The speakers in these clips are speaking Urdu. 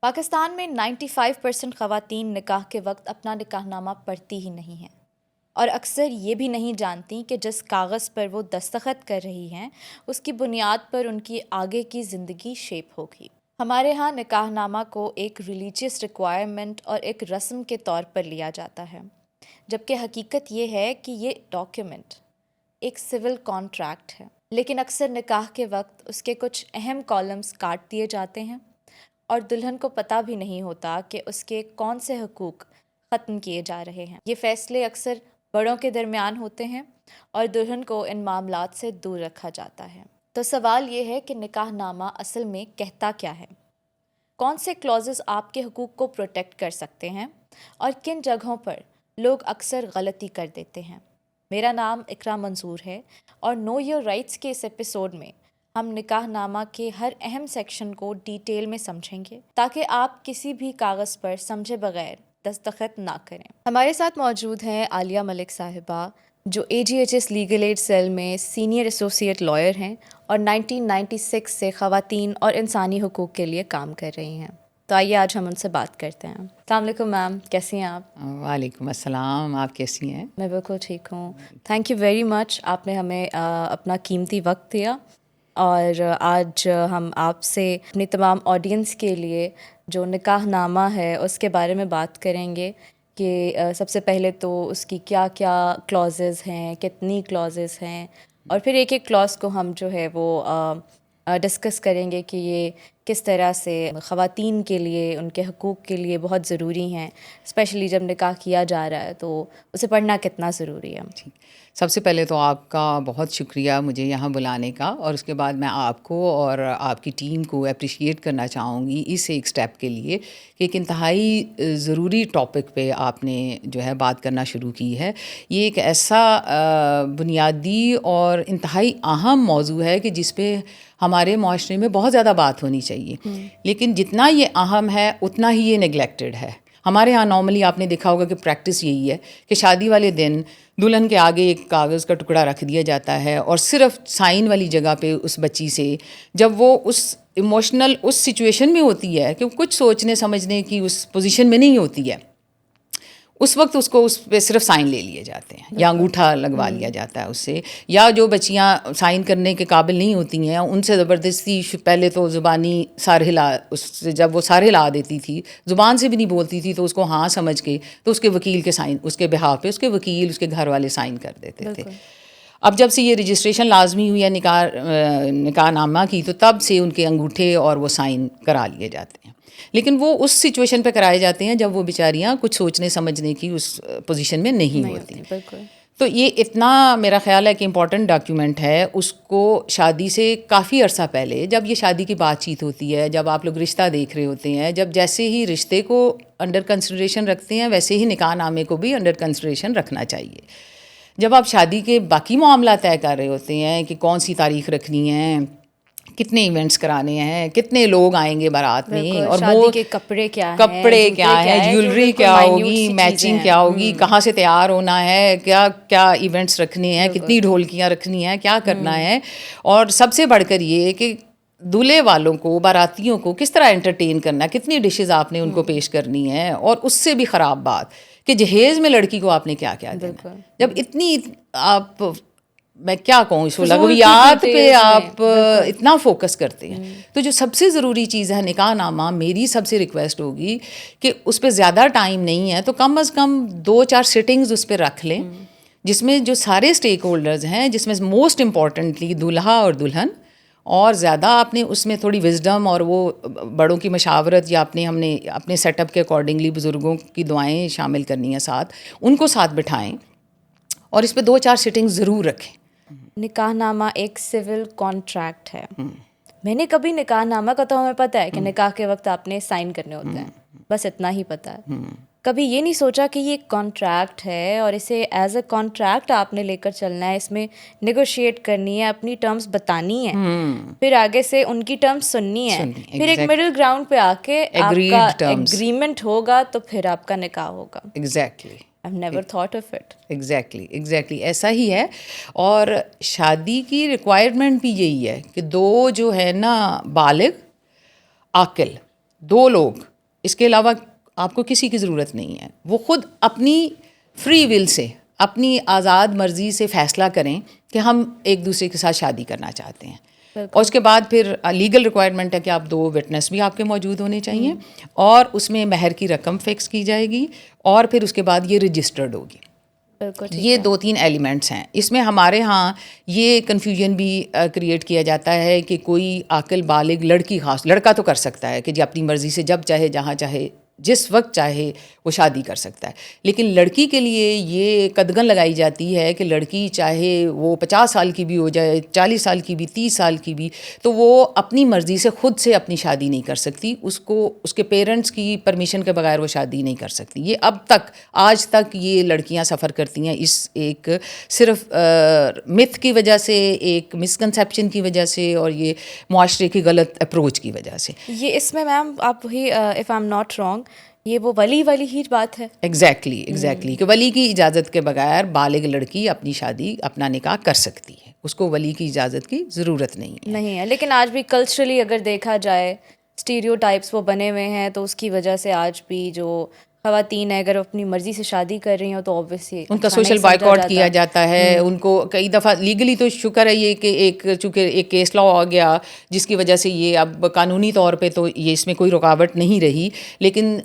پاکستان میں 95% خواتین نکاح کے وقت اپنا نکاح نامہ پڑھتی ہی نہیں ہیں اور اکثر یہ بھی نہیں جانتی کہ جس کاغذ پر وہ دستخط کر رہی ہیں اس کی بنیاد پر ان کی آگے کی زندگی شیپ ہوگی۔ ہمارے ہاں نکاح نامہ کو ایک ریلیجیس ریکوائرمنٹ اور ایک رسم کے طور پر لیا جاتا ہے، جبکہ حقیقت یہ ہے کہ یہ ڈاکیومنٹ ایک سول کانٹریکٹ ہے، لیکن اکثر نکاح کے وقت اس کے کچھ اہم کالمز کاٹ دیے جاتے ہیں اور دلہن کو پتہ بھی نہیں ہوتا کہ اس کے کون سے حقوق ختم کیے جا رہے ہیں۔ یہ فیصلے اکثر بڑوں کے درمیان ہوتے ہیں اور دلہن کو ان معاملات سے دور رکھا جاتا ہے۔ تو سوال یہ ہے کہ نکاح نامہ اصل میں کہتا کیا ہے؟ کون سے کلوزز آپ کے حقوق کو پروٹیکٹ کر سکتے ہیں اور کن جگہوں پر لوگ اکثر غلطی کر دیتے ہیں؟ میرا نام اقرا منظور ہے اور نو یور رائٹس کے اس ایپیسوڈ میں ہم نکاح نامہ کے ہر اہم سیکشن کو ڈیٹیل میں سمجھیں گے تاکہ آپ کسی بھی کاغذ پر سمجھے بغیر دستخط نہ کریں۔ ہمارے ساتھ موجود ہیں عالیہ ملک صاحبہ، جو AGHS لیگل ایڈ سیل میں سینئر ایسوسیٹ لائر ہیں اور 1996 سے خواتین اور انسانی حقوق کے لیے کام کر رہی ہیں۔ تو آئیے آج ہم ان سے بات کرتے ہیں۔ السلام علیکم میم، کیسی ہیں آپ؟ وعلیکم السلام، آپ کیسی ہیں؟ میں بالکل ٹھیک ہوں، تھینک یو ویری مچ، آپ نے ہمیں اپنا قیمتی وقت دیا اور آج ہم آپ سے اپنی تمام آڈینس کے لیے جو نکاح نامہ ہے اس کے بارے میں بات کریں گے کہ سب سے پہلے تو اس کی کیا کیا کلوزز ہیں، کتنی کلوزز ہیں، اور پھر ایک ایک کلوز کو ہم جو ہے وہ ڈسکس کریں گے کہ یہ کس طرح سے خواتین کے لیے، ان کے حقوق کے لیے بہت ضروری ہیں، اسپیشلی جب نکاح کیا جا رہا ہے تو اسے پڑھنا کتنا ضروری ہے۔ سب سے پہلے تو آپ کا بہت شکریہ مجھے یہاں بلانے کا، اور اس کے بعد میں آپ کو اور آپ کی ٹیم کو اپریشیٹ کرنا چاہوں گی اس ایک سٹیپ کے لیے کہ ایک انتہائی ضروری ٹاپک پہ آپ نے جو ہے بات کرنا شروع کی ہے۔ یہ ایک ایسا بنیادی اور انتہائی اہم موضوع ہے کہ جس پہ ہمارے معاشرے میں بہت زیادہ بات ہونی چاہیے، لیکن جتنا یہ اہم ہے اتنا ہی یہ نیگلیکٹڈ ہے۔ ہمارے ہاں نارملی آپ نے دیکھا ہوگا کہ پریکٹس یہی ہے کہ شادی والے دن دلہن کے آگے ایک کاغذ کا ٹکڑا رکھ دیا جاتا ہے اور صرف سائن والی جگہ پہ اس بچی سے، جب وہ اس ایموشنل اس سچویشن میں ہوتی ہے کہ کچھ سوچنے سمجھنے کی اس پوزیشن میں نہیں ہوتی ہے، اس وقت اس کو اس پہ صرف سائن لے لیے جاتے ہیں یا انگوٹھا لگوا لیا جاتا ہے اس سے، یا جو بچیاں سائن کرنے کے قابل نہیں ہوتی ہیں ان سے زبردستی پہلے تو زبانی سار ہلا، اس سے جب وہ سار ہلا دیتی تھی، زبان سے بھی نہیں بولتی تھی تو اس کو ہاں سمجھ کے تو اس کے وکیل کے سائن، اس کے بہاف پہ اس کے وکیل، اس کے گھر والے سائن کر دیتے تھے۔ اب جب سے یہ رجسٹریشن لازمی ہوئی ہے نکاح نامہ کی، تو تب سے ان کے انگوٹھے اور وہ سائن کرا لیے جاتے ہیں، لیکن وہ اس سچویشن پہ کرائے جاتے ہیں جب وہ بیچاریاں کچھ سوچنے سمجھنے کی اس پوزیشن میں نہیں ہوتی۔ تو یہ اتنا میرا خیال ہے کہ امپورٹنٹ ڈاکیومنٹ ہے، اس کو شادی سے کافی عرصہ پہلے جب یہ شادی کی بات چیت ہوتی ہے، جب آپ لوگ رشتہ دیکھ رہے ہوتے ہیں، جب جیسے ہی رشتے کو انڈر کنسیڈریشن رکھتے ہیں ویسے ہی نکاح نامے کو بھی انڈر کنسیڈریشن رکھنا چاہیے۔ جب آپ شادی کے باقی معاملات طے کر رہے ہوتے ہیں کہ کون سی تاریخ رکھنی ہے، کتنے ایونٹس کرانے ہیں، کتنے لوگ آئیں گے بارات میں، اور شادی کے کپڑے کیا ہیں، جیولری کیا ہوگی، میچنگ کیا ہوگی، کہاں سے تیار ہونا ہے، کیا کیا ایونٹس رکھنے ہیں، کتنی ڈھولکیاں رکھنی ہیں، کیا کرنا ہے، اور سب سے بڑھ کر یہ کہ دولہے والوں کو، باراتیوں کو کس طرح انٹرٹین کرنا ہے، کتنی ڈشز آپ نے ان کو پیش کرنی ہے، اور اس سے بھی خراب بات کہ جہیز میں لڑکی کو آپ نے کیا کیا دینا ہے۔ جب اتنی آپ، میں کیا کہوں، اس لغویات پہ آپ اتنا فوکس کرتے ہیں، تو جو سب سے ضروری چیز ہے نکاح نامہ، میری سب سے ریکویسٹ ہوگی کہ اس پہ زیادہ ٹائم نہیں ہے تو کم از کم 2-4 سٹنگز اس پہ رکھ لیں، جس میں جو سارے اسٹیک ہولڈرز ہیں، جس میں موسٹ امپورٹنٹلی دولہا اور دلہن، اور زیادہ آپ نے اس میں تھوڑی وزڈم اور وہ بڑوں کی مشاورت، یا ہم نے اپنے سیٹ اپ کے اکارڈنگلی بزرگوں کی دعائیں شامل کرنی ہیں ساتھ، ان کو ساتھ بٹھائیں اور اس پہ 2-4 سٹنگ ضرور رکھیں۔ نکاح نامہ ایک سول کانٹریکٹ ہے۔ میں نے کبھی نکاح نامہ کا تو ہمیں پتہ ہے کہ نکاح کے وقت آپ نے سائن کرنے ہوتے ہیں، بس اتنا ہی پتہ ہے۔ کبھی یہ نہیں سوچا کہ یہ ایک کانٹریکٹ ہے اور اسے ایز اے کانٹریکٹ آپ نے لے کر چلنا ہے، اس میں نیگوشیٹ کرنی ہے، اپنی ٹرمز بتانی ہے، پھر آگے سے ان کی ٹرمز سننی ہے، پھر ایک مڈل گراؤنڈ پہ آ کے آپ کا ایگریمنٹ ہوگا تو پھر آپ کا نکاح ہوگا۔ Exactly, I've never thought of it. Exactly ایسا ہی ہے۔ اور شادی کی ریکوائرمنٹ بھی یہی ہے کہ دو جو ہے نا بالغ عاقل، دو لوگ اس کے علاوہ آپ کو کسی کی ضرورت نہیں ہے. وہ خود اپنی فری ول سے, اپنی آزاد مرضی سے فیصلہ کریں کہ ہم ایک دوسرے کے ساتھ شادی کرنا چاہتے ہیں. اور اس کے بعد پھر لیگل ریکوائرمنٹ ہے کہ آپ 2 وٹنس بھی آپ کے موجود ہونے چاہیے, اور اس میں مہر کی رقم فکس کی جائے گی, اور پھر اس کے بعد یہ رجسٹرڈ ہوگی. یہ 2-3 ایلیمنٹس ہیں. اس میں ہمارے ہاں یہ کنفیوژن بھی کریٹ کیا جاتا ہے کہ کوئی عاقل بالغ لڑکی, خاص لڑکا تو کر سکتا ہے کہ جی اپنی مرضی سے جب چاہے جہاں چاہے جس وقت چاہے وہ شادی کر سکتا ہے, لیکن لڑکی کے لیے یہ قدغن لگائی جاتی ہے کہ لڑکی چاہے وہ 50 سال کی بھی ہو جائے, 40 سال کی بھی, 30 سال کی بھی, تو وہ اپنی مرضی سے خود سے اپنی شادی نہیں کر سکتی. اس کو اس کے پیرنٹس کی پرمیشن کے بغیر وہ شادی نہیں کر سکتی. یہ اب تک, آج تک یہ لڑکیاں سفر کرتی ہیں اس ایک صرف متھ کی وجہ سے, ایک مسکنسیپشن کی وجہ سے, اور یہ معاشرے کی غلط اپروچ کی وجہ سے. یہ اس میں میم آپ وہی if I am not wrong, یہ وہ ولی والی ہی بات ہے. ایگزیکٹلی کہ ولی کی اجازت کے بغیر بالغ لڑکی اپنی شادی, اپنا نکاح کر سکتی ہے. اس کو ولی کی اجازت کی ضرورت نہیں ہے. لیکن آج بھی کلچرلی اگر دیکھا جائے اسٹیریو ٹائپس وہ بنے ہوئے ہیں, تو اس کی وجہ سے آج بھی جو خواتین ہیں اگر اپنی مرضی سے شادی کر رہی ہوں تو اوبویسلی ان کا سوشل بائیکاٹ کیا جاتا ہے. ان کو کئی دفعہ لیگلی تو شکر ہے یہ کہ ایک چونکہ ایک کیس لا آ گیا جس کی وجہ سے یہ اب قانونی طور پہ تو یہ اس میں کوئی رکاوٹ نہیں رہی, لیکن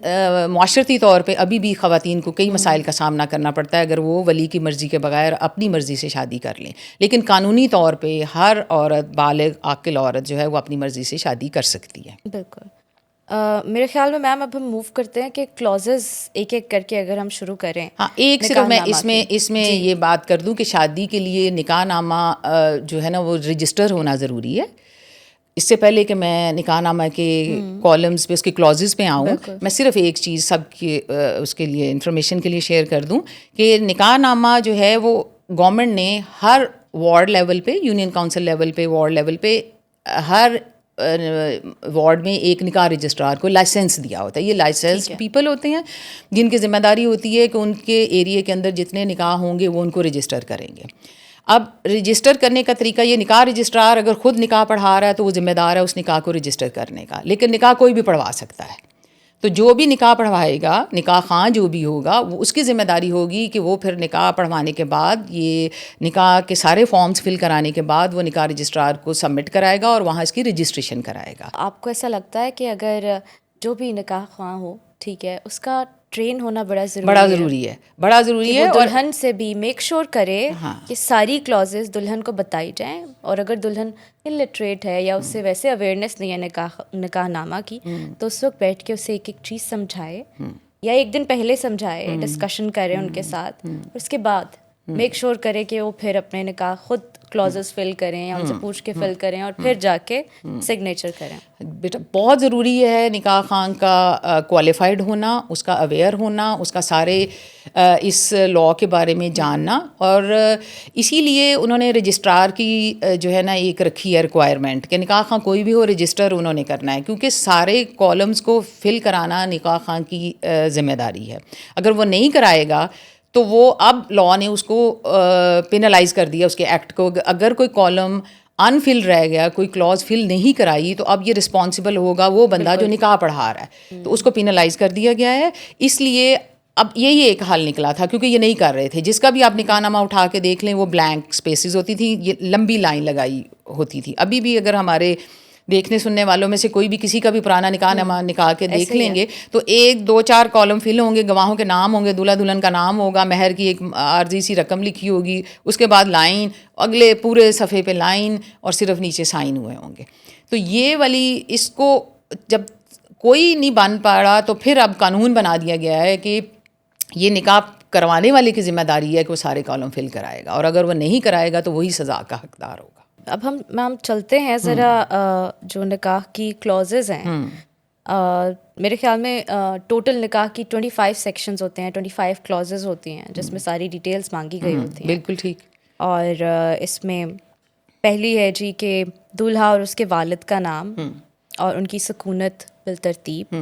معاشرتی طور پہ ابھی بھی خواتین کو کئی مسائل کا سامنا کرنا پڑتا ہے اگر وہ ولی کی مرضی کے بغیر اپنی مرضی سے شادی کر لیں. لیکن قانونی طور پہ ہر عورت, بالغ عاقل عورت جو ہے وہ اپنی مرضی سے شادی کر سکتی ہے. بالکل. میرے خیال میں میم اب ہم موو کرتے ہیں کہ کلوزز ایک ایک کر کے اگر ہم شروع کریں. ہاں, ایک صرف میں اس میں یہ بات کر دوں کہ شادی کے لیے نکاح نامہ جو ہے نا وہ رجسٹر ہونا ضروری ہے. اس سے پہلے کہ میں نکاح نامہ کے کالمز پہ, اس کے کلوزز پہ آؤں, میں صرف ایک چیز سب کے اس کے لیے انفارمیشن کے لیے شیئر کر دوں کہ نکاح نامہ جو ہے وہ گورنمنٹ نے ہر وارڈ لیول پہ, یونین کونسل لیول پہ, وارڈ لیول پہ, ہر وارڈ میں ایک نکاح رجسٹرار کو لائسنس دیا ہوتا ہے. یہ لائسنس پیپل ہوتے ہیں جن کی ذمہ داری ہوتی ہے کہ ان کے ایریے کے اندر جتنے نکاح ہوں گے وہ ان کو رجسٹر کریں گے. اب رجسٹر کرنے کا طریقہ یہ, نکاح رجسٹرار اگر خود نکاح پڑھا رہا ہے تو وہ ذمہ دار ہے اس نکاح کو رجسٹر کرنے کا, لیکن نکاح کوئی بھی پڑھوا سکتا ہے. تو جو بھی نکاح پڑھوائے گا, نکاح خواں جو بھی ہوگا, وہ اس کی ذمہ داری ہوگی کہ وہ پھر نکاح پڑھوانے کے بعد یہ نکاح کے سارے فارمز فل کرانے کے بعد وہ نکاح رجسٹرار کو سبمٹ کرائے گا اور وہاں اس کی رجسٹریشن کرائے گا. آپ کو ایسا لگتا ہے کہ اگر جو بھی نکاح خواں ہو, ٹھیک ہے, اس کا ٹرین ہونا بڑا ضروری ہے, اور دلہن سے بھی میک شور کرے کہ ساری کلوزز دلہن کو بتائی جائیں, اور اگر دلہن الٹریٹ ہے یا اس سے ویسے اویئرنیس نہیں ہے نکاح نامہ کی, تو اس وقت بیٹھ کے اسے ایک ایک چیز سمجھائے, یا ایک دن پہلے سمجھائے, ڈسکشن کرے ان کے ساتھ, اس کے بعد میک شور کرے کہ وہ پھر اپنے نکاح خود کلوزز فل کریں یا ان سے پوچھ کے فل کریں, اور پھر جا کے سگنیچر کریں. بیٹا بہت ضروری ہے نکاح خان کا کوالیفائڈ ہونا, اس کا اویئر ہونا, اس کا سارے اس لاء کے بارے میں جاننا, اور اسی لیے انہوں نے رجسٹرار کی جو ہے نا ایک رکھی ہے ریکوائرمنٹ کہ نکاح خان کوئی بھی ہو رجسٹر انہوں نے کرنا ہے, کیونکہ سارے کالمز کو فل کرانا نکاح خان کی ذمہ داری ہے. اگر وہ نہیں کرائے گا تو وہ, اب لاء نے اس کو پینلائز کر دیا, اس کے ایکٹ کو. اگر کوئی کالم ان فل رہ گیا, کوئی کلوز فل نہیں کرائی, تو اب یہ رسپانسبل ہوگا وہ بندہ جو نکاح پڑھا رہا ہے, تو اس کو پینلائز کر دیا گیا ہے. اس لیے اب یہی ایک حل نکلا تھا, کیونکہ یہ نہیں کر رہے تھے. جس کا بھی آپ نکاح نامہ اٹھا کے دیکھ لیں وہ بلینک اسپیسیز ہوتی تھیں, یہ لمبی لائن لگائی ہوتی تھی. ابھی بھی اگر ہمارے دیکھنے سننے والوں میں سے کوئی بھی کسی کا بھی پرانا نکاح نامہ نکال کے دیکھ لیں گے تو 1 2 4 کالم فل ہوں گے, گواہوں کے نام ہوں گے, دولہا دلہن کا نام ہوگا, مہر کی ایک عارضی سی رقم لکھی ہوگی, اس کے بعد لائن, اگلے پورے صفحے پہ لائن, اور صرف نیچے سائن ہوئے ہوں گے. تو یہ والی, اس کو جب کوئی نہیں بن پا رہا تو پھر اب قانون بنا دیا گیا ہے کہ یہ نکاح کروانے والے کی ذمہ داری ہے کہ وہ سارے کالم فل کرائے گا, اور اگر وہ نہیں کرائے گا تو وہی سزا کا حقدار ہوگا. اب ہم میم چلتے ہیں ذرا جو نکاح کی کلوزز ہیں, میرے خیال میں ٹوٹل نکاح کی 25 سیکشنز ہوتے ہیں, 25 کلوزز ہوتی ہیں, جس میں ساری ڈیٹیلز مانگی گئی ہوتی ہیں. بالکل ٹھیک. اور اس میں پہلی ہے جی کہ دولہا اور اس کے والد کا نام اور ان کی سکونت بالترتیب,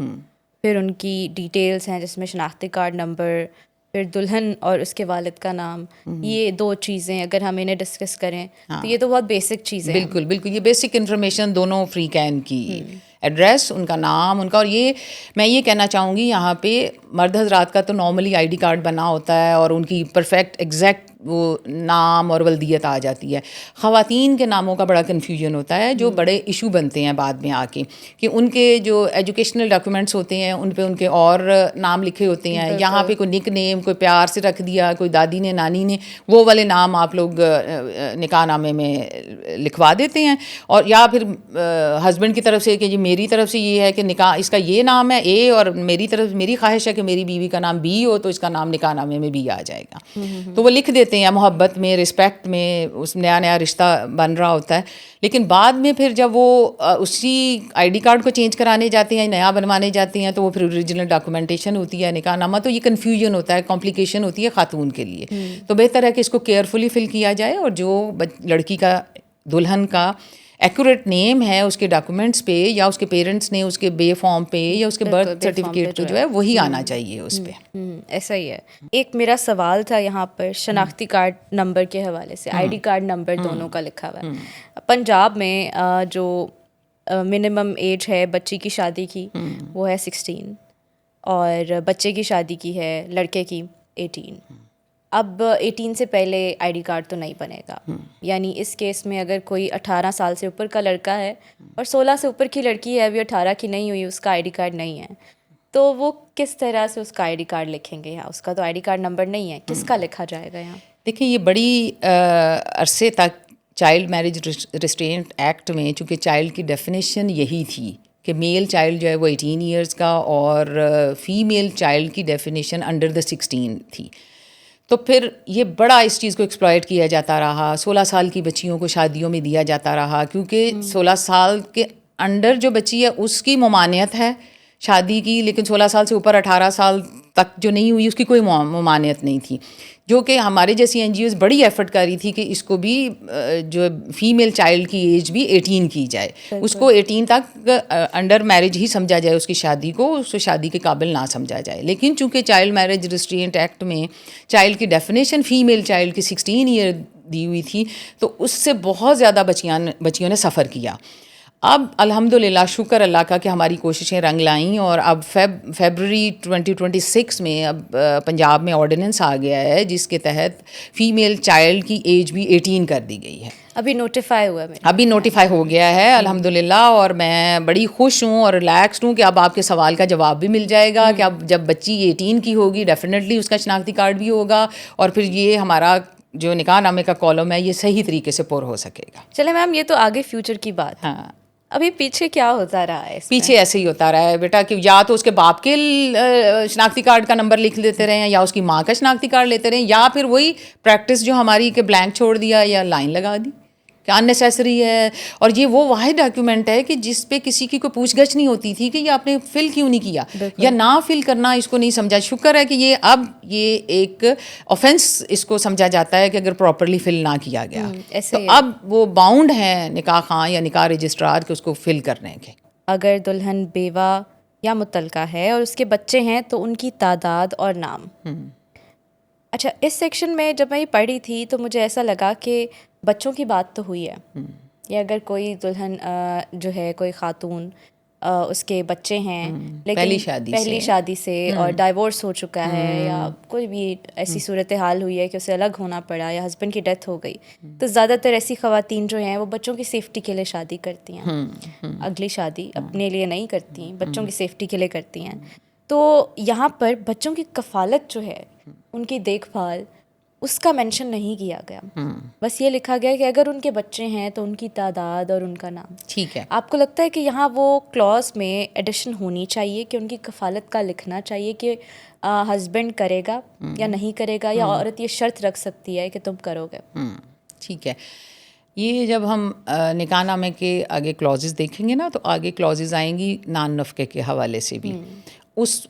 پھر ان کی ڈیٹیلز ہیں جس میں شناختی کارڈ نمبر, پھر دلہن اور اس کے والد کا نام. یہ 2 چیزیں اگر ہم انہیں ڈسکس کریں تو یہ تو بہت بیسک چیزیں ہیں. بالکل بالکل, یہ بیسک انفارمیشن دونوں فری کین کی ایڈریس, ان کا نام, ان کا. اور یہ میں یہ کہنا چاہوں گی یہاں پہ مرد حضرات کا تو نارملی آئی ڈی کارڈ بنا ہوتا ہے اور ان کی پرفیکٹ ایگزیکٹ وہ نام اور ولدیت آ جاتی ہے. خواتین کے ناموں کا بڑا کنفیوژن ہوتا ہے, جو بڑے ایشو بنتے ہیں بعد میں آ کے, کہ ان کے جو ایجوکیشنل ڈاکیومنٹس ہوتے ہیں ان پہ ان کے اور نام لکھے ہوتے ہیں, یہاں پہ کوئی نک نیم کوئی پیار سے رکھ دیا, کوئی دادی نے نانی نے, وہ والے نام آپ لوگ نکاح نامے میں لکھوا دیتے ہیں. اور یا پھر ہسبینڈ کی طرف سے کہ جی میری طرف سے یہ ہے کہ نکاح اس کا یہ نام ہے اے, اور میری خواہش ہے کہ میری بیوی کا نام بی ہو, تو اس کا نام نکاح نامے میں بی آ جائے گا. تو وہ لکھ دیتے ہیں محبت میں, رسپیکٹ میں, اس نیا رشتہ بن رہا ہوتا ہے. لیکن بعد میں پھر جب وہ اسی آئی ڈی کارڈ کو چینج کرانے جاتے ہیں, نیا بنوانے جاتے ہیں, تو وہ پھر اوریجنل ڈاکومنٹیشن ہوتی ہے نکاح نامہ, تو یہ کنفیوژن ہوتا ہے, کمپلیکیشن ہوتی ہے خاتون کے لیے. تو بہتر ہے کہ اس کو کیئرفلی فل کیا جائے, اور جو لڑکی کا دلہن کا ایکوریٹ نیم ہے اس کے ڈاکومنٹس پہ, یا اس کے پیرنٹس نے اس کے بے فارم پہ, یا اس کے برتھ سرٹیفکیٹ پہ جو ہے وہی آنا چاہیے اس پہ. ایسا ہی ہے. ایک میرا سوال تھا یہاں پر شناختی کارڈ نمبر کے حوالے سے, آئی ڈی کارڈ نمبر دونوں کا لکھا ہوا ہے. پنجاب میں جو منیمم ایج ہے بچی کی شادی کی وہ ہے 16, اور بچے کی شادی کی ہے لڑکے کی 18. اب 18 سے پہلے آئی ڈی کارڈ تو نہیں بنے گا, یعنی اس کیس میں اگر کوئی 18 سال سے اوپر کا لڑکا ہے اور 16 سے اوپر کی لڑکی ہے, ابھی 18 کی نہیں ہوئی, اس کا آئی ڈی کارڈ نہیں ہے, تو وہ کس طرح سے اس کا آئی ڈی کارڈ لکھیں گے؟ یہاں اس کا تو آئی ڈی کارڈ نمبر نہیں ہے, کس کا لکھا جائے گا یہاں؟ دیکھیں یہ بڑی عرصے تک چائلڈ میرج ریسٹرینٹ ایکٹ میں, چونکہ چائلڈ کی ڈیفینیشن یہی تھی کہ میل چائلڈ جو ہے وہ 18 ایئرس کا, اور فیمیل چائلڈ کی ڈیفینیشن انڈر دا 16 تھی. تو پھر یہ بڑا اس چیز کو ایکسپلائٹ کیا جاتا رہا, 16 سال کی بچیوں کو شادیوں میں دیا جاتا رہا, کیونکہ 16 سال کے انڈر جو بچی ہے اس کی ممانعت ہے شادی کی, لیکن 16 سال سے اوپر 18 سال تک جو نہیں ہوئی اس کی کوئی ممانعت نہیں تھی, جو کہ ہمارے جیسی این جی اوز بڑی ایفرٹ کر رہی تھی کہ اس کو بھی جو فیمیل چائلڈ کی ایج بھی 18 کی جائے, اس کو 18 تک انڈر میرج ہی سمجھا جائے, اس کی شادی کو اس کو شادی کے قابل نہ سمجھا جائے. لیکن چونکہ چائلڈ میرج ریسٹرینٹ ایکٹ میں چائلڈ کی ڈیفینیشن فیمیل چائلڈ کی 16 ایئر دی ہوئی تھی, تو اس سے بہت زیادہ بچیوں نے سفر کیا. اب الحمدللہ شکر اللہ کا کہ ہماری کوششیں رنگ لائیں, اور اب فیبرری 2026 میں اب پنجاب میں آرڈیننس آ گیا ہے جس کے تحت فیمیل چائلڈ کی ایج بھی 18 کر دی گئی ہے. ابھی نوٹیفائی ہوا ہے, ابھی نوٹیفائی ہو گیا ہے الحمدللہ, اور میں بڑی خوش ہوں اور ریلیکسڈ ہوں کہ اب آپ کے سوال کا جواب بھی مل جائے گا کہ اب جب بچی 18 کی ہوگی ڈیفینیٹلی اس کا شناختی کارڈ بھی ہوگا, اور پھر یہ ہمارا جو نکاح نامے کا کالم ہے یہ صحیح طریقے سے پر ہو سکے گا. چلے میم یہ تو آگے فیوچر کی بات. ہاں ابھی پیچھے کیا ہوتا رہا ہے؟ پیچھے ایسے ہی ہوتا رہا ہے بیٹا, کہ یا تو اس کے باپ کے شناختی کارڈ کا نمبر لکھ لیتے رہے ہیں, یا اس کی ماں کا شناختی کارڈ لیتے رہے ہیں, یا پھر وہی پریکٹس جو ہماری کہ بلینک چھوڑ دیا یا لائن لگا دی کہ اننیسیسری ہے. اور یہ وہ واحد ڈاکیومنٹ ہے کہ جس پہ کسی کی کوئی پوچھ گچھ نہیں ہوتی تھی کہ یہ آپ نے فل کیوں نہیں کیا, یا نہ فل کرنا اس کو نہیں سمجھا. شکر ہے کہ یہ اب یہ ایک آفینس اس کو سمجھا جاتا ہے کہ اگر پراپرلی فل نہ کیا گیا, تو اب وہ باؤنڈ ہیں نکاح خواں یا نکاح رجسٹرار کہ اس کو فل کرنے کے. اگر دلہن بیوہ یا متعلقہ ہے اور اس کے بچے ہیں تو ان کی تعداد اور نام. اچھا, اس سیکشن میں جب میں یہ پڑھی تھی تو مجھے ایسا لگا کہ بچوں کی بات تو ہوئی ہے, یا اگر کوئی دلہن جو ہے کوئی خاتون اس کے بچے ہیں لیکن پہلی شادی سے اور ڈائیورس ہو چکا ہے, یا کوئی بھی ایسی صورتحال ہوئی ہے کہ اسے الگ ہونا پڑا, یا ہسبینڈ کی ڈیتھ ہو گئی, تو زیادہ تر ایسی خواتین جو ہیں وہ بچوں کی سیفٹی کے لیے شادی کرتی ہیں. اگلی شادی اپنے لیے نہیں کرتی, بچوں کی سیفٹی کے لیے کرتی ہیں. تو یہاں پر بچوں کی کفالت جو ہے, ان کی دیکھ بھال, اس کا مینشن نہیں کیا گیا. بس یہ لکھا گیا کہ اگر ان کے بچے ہیں تو ان کی تعداد اور ان کا نام. ٹھیک ہے, آپ کو لگتا ہے کہ یہاں وہ کلاس میں ایڈیشن ہونی چاہیے کہ ان کی کفالت کا لکھنا چاہیے کہ ہسبینڈ کرے گا یا نہیں کرے گا, یا عورت یہ شرط رکھ سکتی ہے کہ تم کرو گے؟ ٹھیک ہے, یہ جب ہم نکاح نامے کے آگے کلازز دیکھیں گے نا, تو آگے کلازز آئیں گی نان نفقے کے حوالے سے بھی.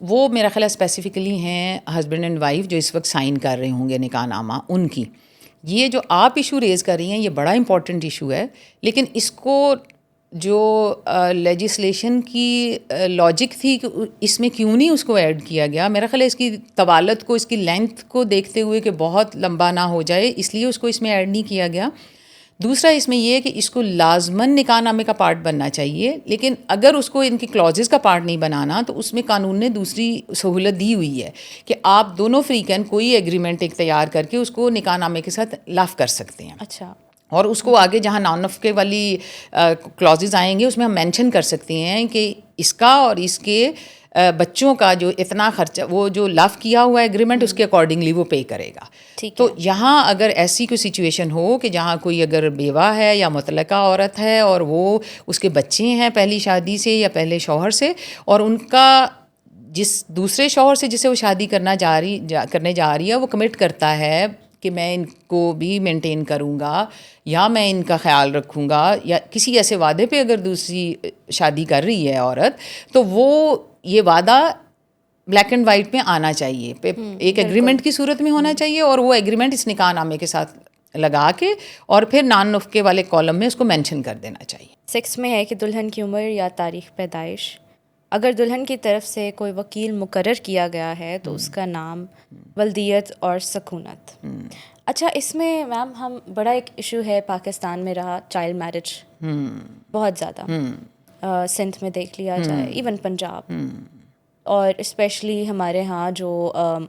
وہ میرا خیال اسپیسیفکلی ہیں ہسبینڈ اینڈ وائف جو اس وقت سائن کر رہے ہوں گے نکاح نامہ, ان کی. یہ جو آپ ایشو ریز کر رہی ہیں یہ بڑا امپورٹنٹ ایشو ہے, لیکن اس کو جو لیجسلیشن کی لاجک تھی کہ اس میں کیوں نہیں اس کو ایڈ کیا گیا, میرا خیال ہے اس کی طوالت کو, اس کی لینتھ کو دیکھتے ہوئے کہ بہت لمبا نہ ہو جائے, اس لیے اس کو اس میں ایڈ نہیں کیا گیا. دوسرا اس میں یہ ہے کہ اس کو لازماً نکاح نامے کا پارٹ بننا چاہیے، لیکن اگر اس کو ان کی کلازز کا پارٹ نہیں بنانا تو اس میں قانون نے دوسری سہولت دی ہوئی ہے کہ آپ دونوں فریقین کوئی ایگریمنٹ ایک تیار کر کے اس کو نکاح نامے کے ساتھ لاف کر سکتے ہیں. اچھا. اور اس کو آگے جہاں نان نفقے والی کلازز آئیں گے اس میں ہم مینشن کر سکتے ہیں کہ اس کا اور اس کے بچوں کا جو اتنا خرچہ وہ جو لاف کیا ہوا ہے ایگریمنٹ اس کے اکارڈنگلی وہ پے کرے گا. تو یہاں اگر ایسی کوئی سچویشن ہو کہ جہاں کوئی اگر بیوہ ہے یا مطلقہ عورت ہے اور وہ اس کے بچے ہیں پہلی شادی سے یا پہلے شوہر سے، اور ان کا جس دوسرے شوہر سے جسے وہ شادی کرنے جا رہی ہے وہ کمٹ کرتا ہے کہ میں ان کو بھی مینٹین کروں گا یا میں ان کا خیال رکھوں گا، یا کسی ایسے وعدے پہ اگر دوسری شادی کر رہی ہے عورت، تو وہ یہ وعدہ بلیک اینڈ وائٹ میں آنا چاہیے، ایک ایگریمنٹ کی صورت میں ہونا چاہیے، اور وہ ایگریمنٹ اس نکاح نامے کے ساتھ لگا کے اور پھر نان نفقے والے کالم میں اس کو مینشن کر دینا چاہیے. 6 میں ہے کہ دلہن کی عمر یا تاریخ پیدائش، اگر دلہن کی طرف سے کوئی وکیل مقرر کیا گیا ہے تو اس کا نام، ولدیت اور سکونت. اچھا، اس میں میم ہم بڑا ایک ایشو ہے پاکستان میں رہا، چائلڈ میرج بہت زیادہ، سندھ میں دیکھ لیا جائے، ایون پنجاب، اور اسپیشلی ہمارے ہاں جو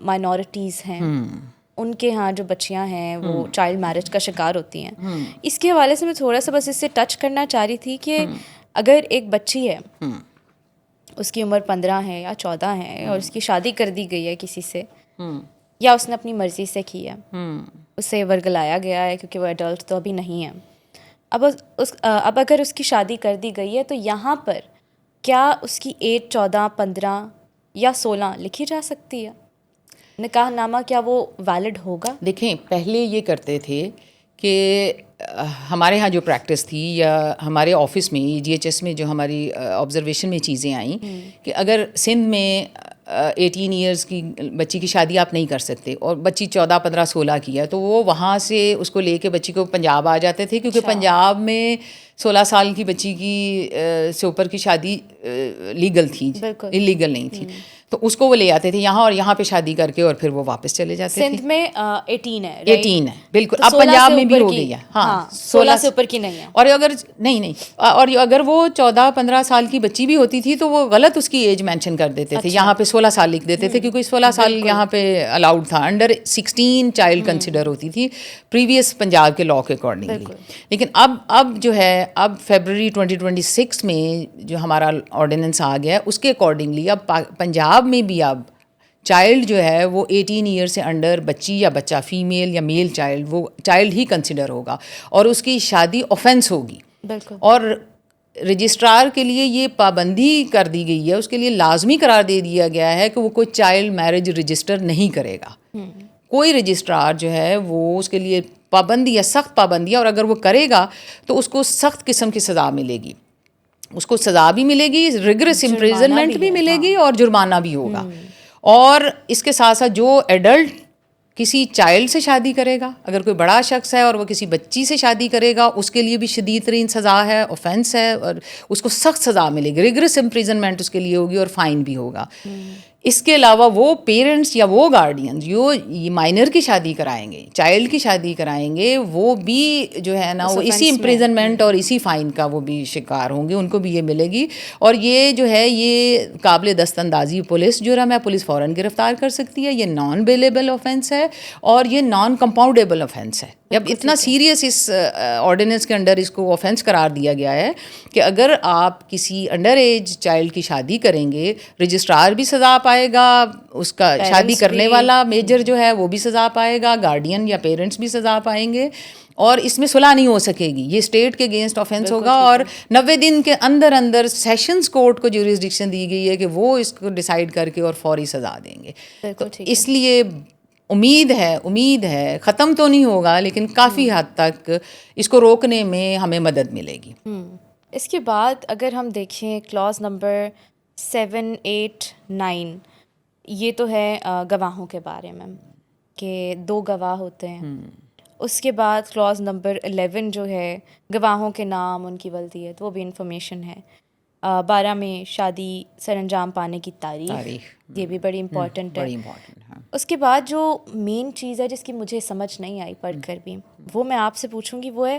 مائنورٹیز ہیں ان کے ہاں جو بچیاں ہیں وہ چائلڈ میرج کا شکار ہوتی ہیں. اس کے حوالے سے میں تھوڑا سا بس اس سے ٹچ کرنا چاہ رہی تھی کہ اگر ایک بچی ہے، اس کی عمر 15 ہے یا 14 ہے اور اس کی شادی کر دی گئی ہے کسی سے، یا اس نے اپنی مرضی سے کی ہے، اسے ورگلایا گیا ہے کیونکہ وہ ایڈلٹ تو ابھی نہیں ہے، اب اگر اس کی شادی کر دی گئی ہے تو یہاں پر کیا اس کی ایج 14، 15 یا 16 لکھی جا سکتی ہے؟ نکاح نامہ کیا وہ ویلڈ ہوگا؟ دیکھیں، پہلے یہ کرتے تھے کہ ہمارے ہاں جو پریکٹس تھی یا ہمارے آفس میں GHS میں جو ہماری آبزرویشن میں چیزیں آئیں کہ اگر سندھ میں 18 ایئرس کی بچی کی شادی آپ نہیں کر سکتے اور بچی 14، 15، 16 کی ہے، تو وہ وہاں سے اس کو لے کے بچی کو پنجاب آ جاتے تھے، کیونکہ پنجاب میں 16 سال کی بچی کی سے اوپر کی شادی لیگل تھی، انلیگل نہیں تھی. تو اس کو وہ لے آتے تھے یہاں اور یہاں پہ شادی کر کے اور پھر وہ واپس چلے جاتے تھے. سندھ میں 18 ہے، 18 ہے بالکل. اب پنجاب میں بھی ہو گئی ہے، ہاں 16 سے اوپر کی نہیں ہے. اور اگر نہیں اور اگر وہ 14، 15 سال کی بچی بھی ہوتی تھی تو وہ غلط اس کی ایج مینشن کر دیتے تھے، یہاں پہ 16 سال لکھ دیتے تھے کیونکہ 16 سال یہاں پہ الاؤڈ تھا. انڈر 16 چائلڈ کنسیڈر ہوتی تھی پریویس پنجاب کے لا کے اکارڈنگلی. لیکن اب جو ہے، اب فیبرری 2026 میں جو ہمارا آرڈیننس آ گیا ہے اس کے اکارڈنگلی اب پنجاب میں بھی اب چائلڈ جو ہے وہ 18 ایئر سے انڈر بچی یا بچہ، فیمیل یا میل چائلڈ، وہ چائلڈ ہی کنسیڈر ہوگا اور اس کی شادی آفینس ہوگی. اور رجسٹرار کے لیے یہ پابندی کر دی گئی ہے، اس کے لیے لازمی قرار دے دیا گیا ہے کہ وہ کوئی چائلڈ میرج رجسٹر نہیں کرے گا. کوئی رجسٹرار جو ہے وہ اس کے لیے پابندی ہے، سخت پابندی ہے، اور اگر وہ کرے گا تو اس کو سخت قسم کی سزا ملے گی. اس کو سزا بھی ملے گی، ریگرس امپریزنمنٹ بھی ملے گی اور جرمانہ بھی ہوگا. اور اس کے ساتھ ساتھ جو ایڈلٹ کسی چائلڈ سے شادی کرے گا، اگر کوئی بڑا شخص ہے اور وہ کسی بچی سے شادی کرے گا، اس کے لیے بھی شدید ترین سزا ہے، آفینس ہے، اور اس کو سخت سزا ملے گی، ریگرس امپریزنمنٹ اس کے لیے ہوگی اور فائن بھی ہوگا. اس کے علاوہ وہ پیرنٹس یا وہ گارڈین جو مائنر کی شادی کرائیں گے، چائلڈ کی شادی کرائیں گے، وہ بھی جو ہے نا وہ اسی امپریزنمنٹ اور اسی فائن کا وہ بھی شکار ہوں گے، ان کو بھی یہ ملے گی. اور یہ جو ہے یہ قابل دست اندازی پولیس جرم ہے، پولیس فوراً گرفتار کر سکتی ہے. یہ نان بیلیبل آفینس ہے اور یہ نان کمپاؤنڈیبل آفینس ہے. اب اتنا سیریس اس آرڈیننس کے انڈر اس کو آفینس قرار دیا گیا ہے کہ اگر آپ کسی انڈر ایج چائلڈ کی شادی کریں گے، رجسٹرار بھی سزا پائے گا، اس کا شادی کرنے والا میجر جو ہے وہ بھی سزا پائے گا، گارڈین یا پیرنٹس بھی سزا پائیں گے، اور اس میں صلح نہیں ہو سکے گی. یہ اسٹیٹ کے اگینسٹ آفینس ہوگا اور 90 دن کے اندر سیشنز کورٹ کو جوریسڈکشن دی گئی ہے کہ وہ اس کو ڈیسائیڈ کر کے اور فوری سزا دیں گے. تو اس لیے امید ہے ختم تو نہیں ہوگا لیکن کافی حد تک اس کو روکنے میں ہمیں مدد ملے گی. اس کے بعد اگر ہم دیکھیں کلاز نمبر 7، 8، 9، یہ تو ہے گواہوں کے بارے میں کہ 2 گواہ ہوتے ہیں. اس کے بعد کلاز نمبر 11 جو ہے گواہوں کے نام، ان کی ولدیت، وہ بھی انفارمیشن ہے. 12 میں شادی سر انجام پانے کی تاریخ، یہ بھی بڑی امپورٹنٹ ہے. اس کے بعد جو مین چیز ہے جس کی مجھے سمجھ نہیں آئی پڑھ کر بھی، وہ میں آپ سے پوچھوں گی، وہ ہے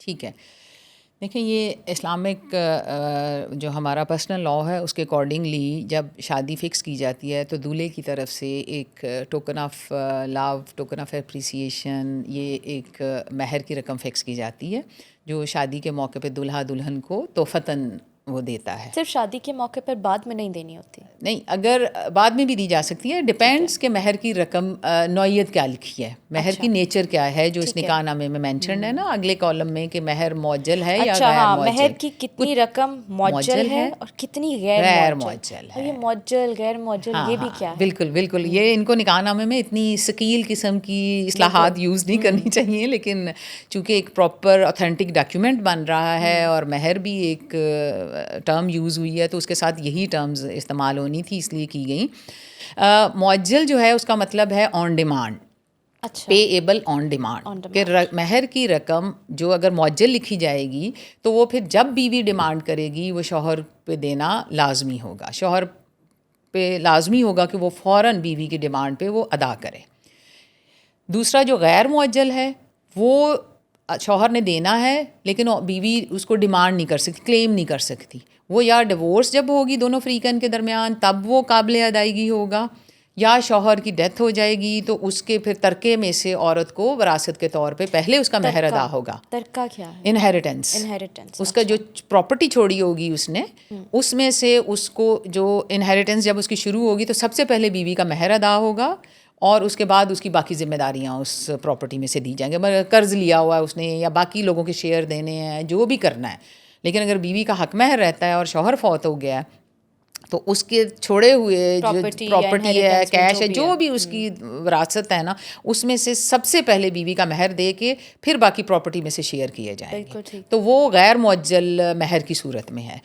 ٹھیک ہے. دیکھیں یہ اسلامک جو ہمارا پرسنل لا ہے اس کے اکارڈنگلی جب شادی فکس کی جاتی ہے تو دولہے کی طرف سے ایک token of love, token of appreciation, یہ ایک مہر کی رقم فکس کی جاتی ہے جو شادی کے موقع پہ دولہا دلہن کو تحفتاً وہ دیتا ہے. صرف شادی کے موقع پر بعد میں نہیں دینی ہوتی؟ نہیں، اگر بعد میں بھی دی جا سکتی ہے، ڈپینڈس کہ مہر کی رقم نوعیت کیا لکھی ہے، مہر کی نیچر کیا ہے جو اس نکاح نامے میں مینشنڈ ہے نا اگلے کالم میں کہ مہر معجل ہے یا غیر معجل. مہر کی کتنی رقم معجل ہے اور کتنی غیر معجل ہے. یہ معجل غیر معجل یہ بھی کیا ہے؟ بالکل بالکل، یہ ان کو نکاح نامے میں اتنی ثقیل قسم کی اصلاحات یوز نہیں کرنی چاہیے، لیکن چونکہ ایک پراپر اوتھینٹک ڈاکیومنٹ بن رہا ہے اور مہر بھی ایک ٹرم یوز ہوئی ہے تو اس کے ساتھ یہی ٹرمز استعمال ہونی تھی، اس لیے کی گئیں. معجل جو ہے اس کا مطلب ہے on demand, pay able on demand, کہ مہر کی رقم جو اگر معجل لکھی جائے گی تو وہ پھر جب بیوی ڈیمانڈ کرے گی وہ شوہر پہ دینا لازمی ہوگا، شوہر پہ لازمی ہوگا کہ وہ فوراً بیوی کی ڈیمانڈ پہ وہ ادا کرے. دوسرا جو غیر معجل ہے وہ شوہر نے دینا ہے لیکن بیوی اس کو ڈیمانڈ نہیں کر سکتی، کلیم نہیں کر سکتی. وہ یا ڈیورس جب ہوگی دونوں فریقین کے درمیان تب وہ قابل ادائیگی ہوگا، یا شوہر کی ڈیتھ ہو جائے گی تو اس کے پھر ترکے میں سے عورت کو وراثت کے طور پہ پہلے اس کا مہر ادا ہوگا. ترکہ کیا ہے؟ انہیریٹنس. اس کا جو پراپرٹی چھوڑی ہوگی اس نے، اس میں سے اس کو جو انہیریٹنس جب اس کی شروع ہوگی تو سب سے پہلے بیوی کا مہر ادا ہوگا اور اس کے بعد اس کی باقی ذمہ داریاں اس پراپرٹی میں سے دی جائیں گے. مگر قرض لیا ہوا ہے اس نے یا باقی لوگوں کے شیئر دینے ہیں، جو بھی کرنا ہے. لیکن اگر بیوی کا حق مہر رہتا ہے اور شوہر فوت ہو گیا ہے تو اس کے چھوڑے ہوئے جو پراپرٹی ہے، کیش ہے، جو بھی اس کی وراثت ہے نا، اس میں سے سب سے پہلے بیوی کا مہر دے کے پھر باقی پراپرٹی میں سے شیئر کیے جائیں گے. تو وہ غیر معجل مہر کی صورت میں ہے.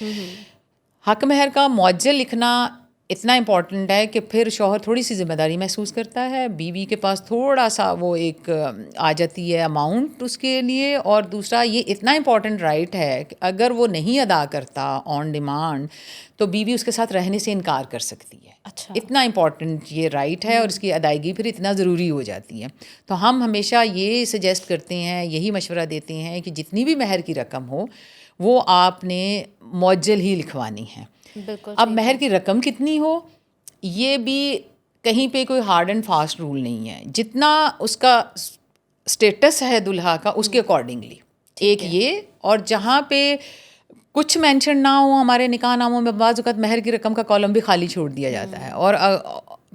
حق مہر کا معجل لکھنا اتنا امپورٹنٹ ہے کہ پھر شوہر تھوڑی سی ذمہ داری محسوس کرتا ہے، بیوی کے پاس تھوڑا سا وہ ایک آ جاتی ہے اماؤنٹ اس کے لیے. اور دوسرا یہ اتنا امپورٹنٹ رائٹ ہے کہ اگر وہ نہیں ادا کرتا آن ڈیمانڈ تو بیوی اس کے ساتھ رہنے سے انکار کر سکتی ہے. اتنا امپورٹنٹ یہ رائٹ ہے اور اس کی ادائیگی پھر اتنا ضروری ہو جاتی ہے. تو ہم ہمیشہ یہ سجیسٹ کرتے ہیں، یہی مشورہ دیتے ہیں کہ جتنی بھی مہر کی رقم ہو وہ آپ نے معجل ہی لکھوانی ہے. اب مہر کی رقم کتنی ہو یہ بھی کہیں پہ کوئی ہارڈ اینڈ فاسٹ رول نہیں ہے، جتنا اس کا اسٹیٹس ہے دلہا کا اس کے اکارڈنگلی ایک یہ. اور جہاں پہ کچھ مینشن نہ ہو ہمارے نکاح ناموں میں بعض اوقات مہر کی رقم کا کالم بھی خالی چھوڑ دیا جاتا ہے. اور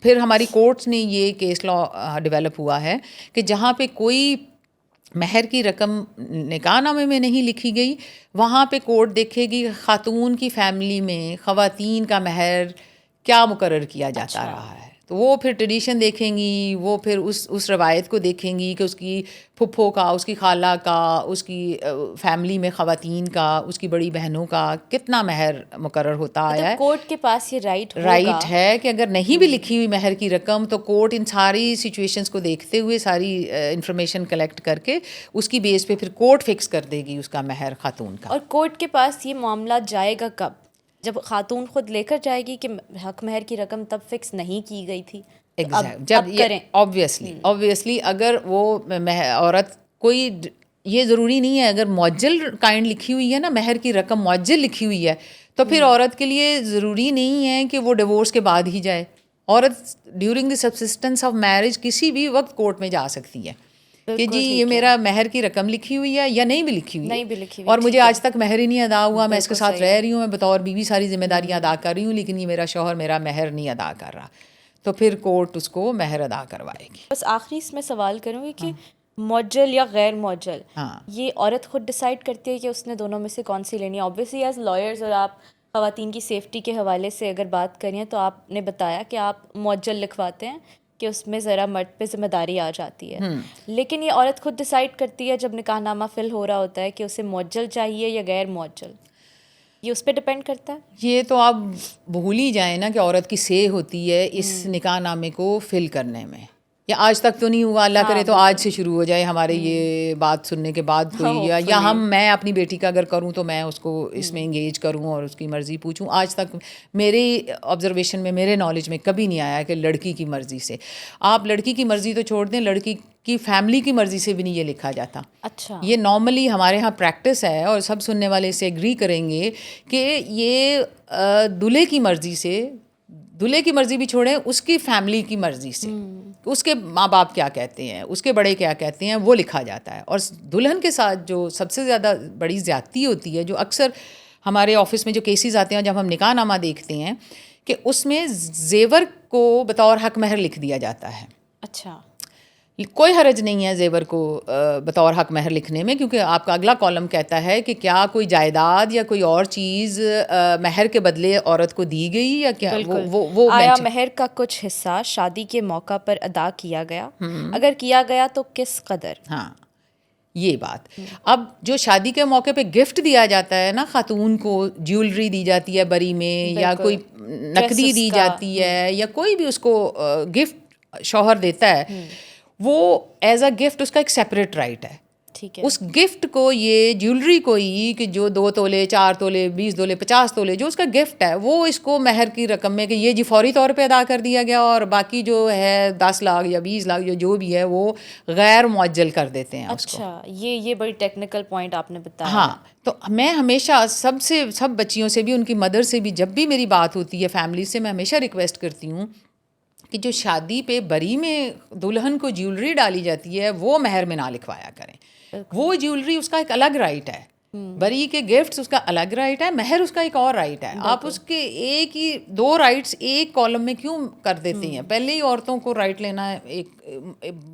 پھر ہماری کورٹس نے یہ کیس لا ڈیولپ ہوا ہے کہ جہاں پہ کوئی مہر کی رقم نکاح نامے میں نہیں لکھی گئی وہاں پہ کورٹ دیکھے گی خاتون کی فیملی میں خواتین کا مہر کیا مقرر کیا جاتا رہا ہے. تو وہ پھر ٹریڈیشن دیکھیں گی، وہ پھر اس روایت کو دیکھیں گی کہ اس کی پھپھو کا، اس کی خالہ کا، اس کی فیملی میں خواتین کا، اس کی بڑی بہنوں کا کتنا مہر مقرر ہوتا آیا ہے. کورٹ کے پاس یہ رائٹ ہے کہ اگر نہیں بھی لکھی ہوئی مہر کی رقم تو کورٹ ان ساری سچویشنز کو دیکھتے ہوئے ساری انفارمیشن کلیکٹ کر کے اس کی بیس پہ پھر کورٹ فکس کر دے گی اس کا مہر خاتون کا. اور کورٹ کے پاس یہ معاملہ جائے گا کب؟ جب خاتون خود لے کر جائے گی کہ حق مہر کی رقم تب فکس نہیں کی گئی تھی. جب آبویسلی اگر وہ عورت کوئی، یہ ضروری نہیں ہے اگر معجل کائنڈ لکھی ہوئی ہے نا، مہر کی رقم معجل لکھی ہوئی ہے تو پھر عورت کے لیے ضروری نہیں ہے کہ وہ ڈیورس کے بعد ہی جائے. عورت during the subsistence of marriage کسی بھی وقت کورٹ میں جا سکتی ہے کہ جی یہ میرا مہر کی رقم لکھی ہوئی ہے یا نہیں بھی لکھی ہوئی اور مجھے آج تک مہر ہی نہیں ادا ہوا، میں اس کے ساتھ رہ رہی ہوں، میں بطور بیوی ساری ذمہ داریاں ادا کر رہی ہوں لیکن یہ میرا شوہر میرا مہر نہیں ادا کر رہا، تو پھر کورٹ اس کو مہر ادا کروائے گی. بس آخری اس میں سوال کروں گی کہ معجل یا غیر معجل یہ عورت خود ڈیسائیڈ کرتی ہے کہ اس نے دونوں میں سے کون سی لینی ہے؟ اوبویسلی ایز لائرز اور آپ خواتین کی سیفٹی کے حوالے سے اگر بات کریں تو آپ نے بتایا کہ آپ معجل لکھواتے ہیں کہ اس میں ذرا مرد پہ ذمہ داری آ جاتی ہے، لیکن یہ عورت خود ڈیسائیڈ کرتی ہے جب نکاح نامہ فل ہو رہا ہوتا ہے کہ اسے معجل چاہیے یا غیر معجل، یہ اس پہ ڈپینڈ کرتا ہے. یہ تو آپ بھول ہی جائیں نا کہ عورت کی سے ہوتی ہے اس نکاح نامے کو فل کرنے میں، یا آج تک تو نہیں ہوا, اللہ کرے تو آج سے شروع ہو جائے ہمارے یہ بات سننے کے بعد کوئی, یا میں اپنی بیٹی کا اگر کروں تو میں اس کو اس میں انگیج کروں اور اس کی مرضی پوچھوں. آج تک میری آبزرویشن میں, میرے نالج میں کبھی نہیں آیا کہ لڑکی کی مرضی سے. آپ لڑکی کی مرضی تو چھوڑ دیں, لڑکی کی فیملی کی مرضی سے بھی نہیں یہ لکھا جاتا. اچھا, یہ نارملی ہمارے ہاں پریکٹس ہے, اور سب سننے والے اس سے ایگری کریں گے کہ یہ دولہے کی مرضی سے, دولہے کی مرضی بھی چھوڑیں, اس کی فیملی کی مرضی سے, اس کے ماں باپ کیا کہتے ہیں, اس کے بڑے کیا کہتے ہیں, وہ لکھا جاتا ہے. اور دلہن کے ساتھ جو سب سے زیادہ بڑی زیادتی ہوتی ہے, جو اکثر ہمارے آفس میں جو کیسز آتے ہیں جب ہم نکاح نامہ دیکھتے ہیں, کہ اس میں زیور کو بطور حق مہر لکھ دیا جاتا ہے. اچھا, کوئی حرج نہیں ہے زیور کو بطور حق مہر لکھنے میں, کیونکہ آپ کا اگلا کالم کہتا ہے کہ کیا کوئی جائیداد یا کوئی اور چیز مہر کے بدلے عورت کو دی گئی, یا کیا وہ آیا مہر کا کچھ حصہ شادی کے موقع پر ادا کیا گیا, اگر کیا گیا تو کس قدر. ہاں, یہ بات. اب جو شادی کے موقع پہ گفٹ دیا جاتا ہے نا خاتون کو, جیولری دی جاتی ہے بری میں, یا کوئی نقدی دی جاتی ہے, یا کوئی بھی اس کو گفٹ شوہر دیتا ہے, وہ ایز اے گفٹ اس کا ایک سیپریٹ رائٹ ہے. ٹھیک ہے, اس گفٹ کو, یہ جیولری کو ہی, کہ جو 2 تولے 4 تولے 20 تولے 50 تولے جو اس کا گفٹ ہے, وہ اس کو مہر کی رقم میں کہ یہ جی فوری طور پہ ادا کر دیا گیا, اور باقی جو ہے 10 لاکھ یا 20 لاکھ جو بھی ہے وہ غیر معجل کر دیتے ہیں اس کو. اچھا, یہ بڑی ٹیکنیکل پوائنٹ آپ نے بتایا. ہاں, تو میں ہمیشہ سب بچیوں سے بھی, ان کی مدر سے بھی, جب بھی میری بات ہوتی ہے فیملی سے, میں ہمیشہ ریکویسٹ کرتی ہوں کہ جو شادی پہ بری میں دلہن کو جیولری ڈالی جاتی ہے وہ مہر میں نہ لکھوایا کریں. وہ جیولری اس کا ایک الگ رائٹ ہے, بری کے گفٹس اس کا الگ رائٹ ہے, مہر اس کا ایک اور رائٹ ہے. آپ اس کے ایک ہی 2 رائٹس ایک کالم میں کیوں کر دیتے ہیں؟ پہلے ہی عورتوں کو رائٹ لینا ایک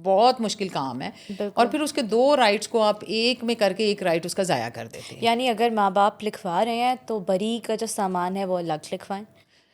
بہت مشکل کام ہے, اور پھر اس کے 2 رائٹس کو آپ ایک میں کر کے ایک رائٹ اس کا ضائع کر دیتے ہیں. یعنی اگر ماں باپ لکھوا رہے ہیں تو بری کا جو سامان ہے وہ الگ لکھوائیں,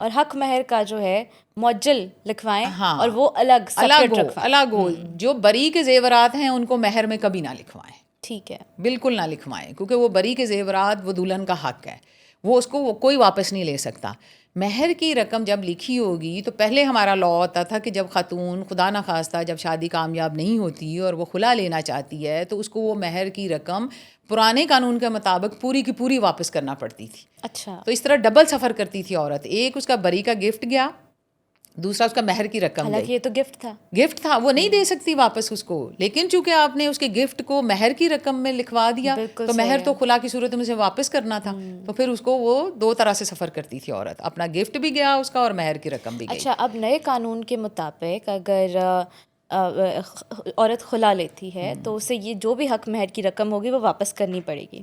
اور حق مہر کا جو ہے معجل لکھوائیں, اور وہ الگ ہو. جو بری کے زیورات ہیں ان کو مہر میں کبھی نہ لکھوائیں. ٹھیک ہے, بالکل نہ لکھوائیں, کیونکہ وہ بری کے زیورات وہ دلہن کا حق ہے, وہ اس کو کوئی واپس نہیں لے سکتا. مہر کی رقم جب لکھی ہوگی تو پہلے ہمارا لا ہوتا تھا کہ جب خاتون خدا نخواستہ جب شادی کامیاب نہیں ہوتی اور وہ خلا لینا چاہتی ہے, تو اس کو وہ مہر کی رقم پرانے قانون کے مطابق پوری کی پوری واپس کرنا پڑتی تھی. اچھا, تو اس طرح ڈبل سفر کرتی تھی عورت, ایک اس کا بری کا گفٹ گیا, دوسرا اس کا مہر کی رقم حالانکہ یہ تو گفٹ تھا, وہ نہیں دے سکتی واپس اس کو, لیکن چونکہ آپ نے اس کے گفٹ کو مہر کی رقم میں لکھوا دیا, تو مہر تو خلا کی صورت میں سے واپس کرنا تھا, تو پھر اس کو وہ 2 طرح سے سفر کرتی تھی عورت, اپنا گفٹ بھی گیا اس کا اور مہر کی رقم بھی گئی. اچھا, اب نئے قانون کے مطابق اگر عورت خلا لیتی ہے تو اسے یہ جو بھی حق مہر کی رقم ہوگی وہ واپس کرنی پڑے گی.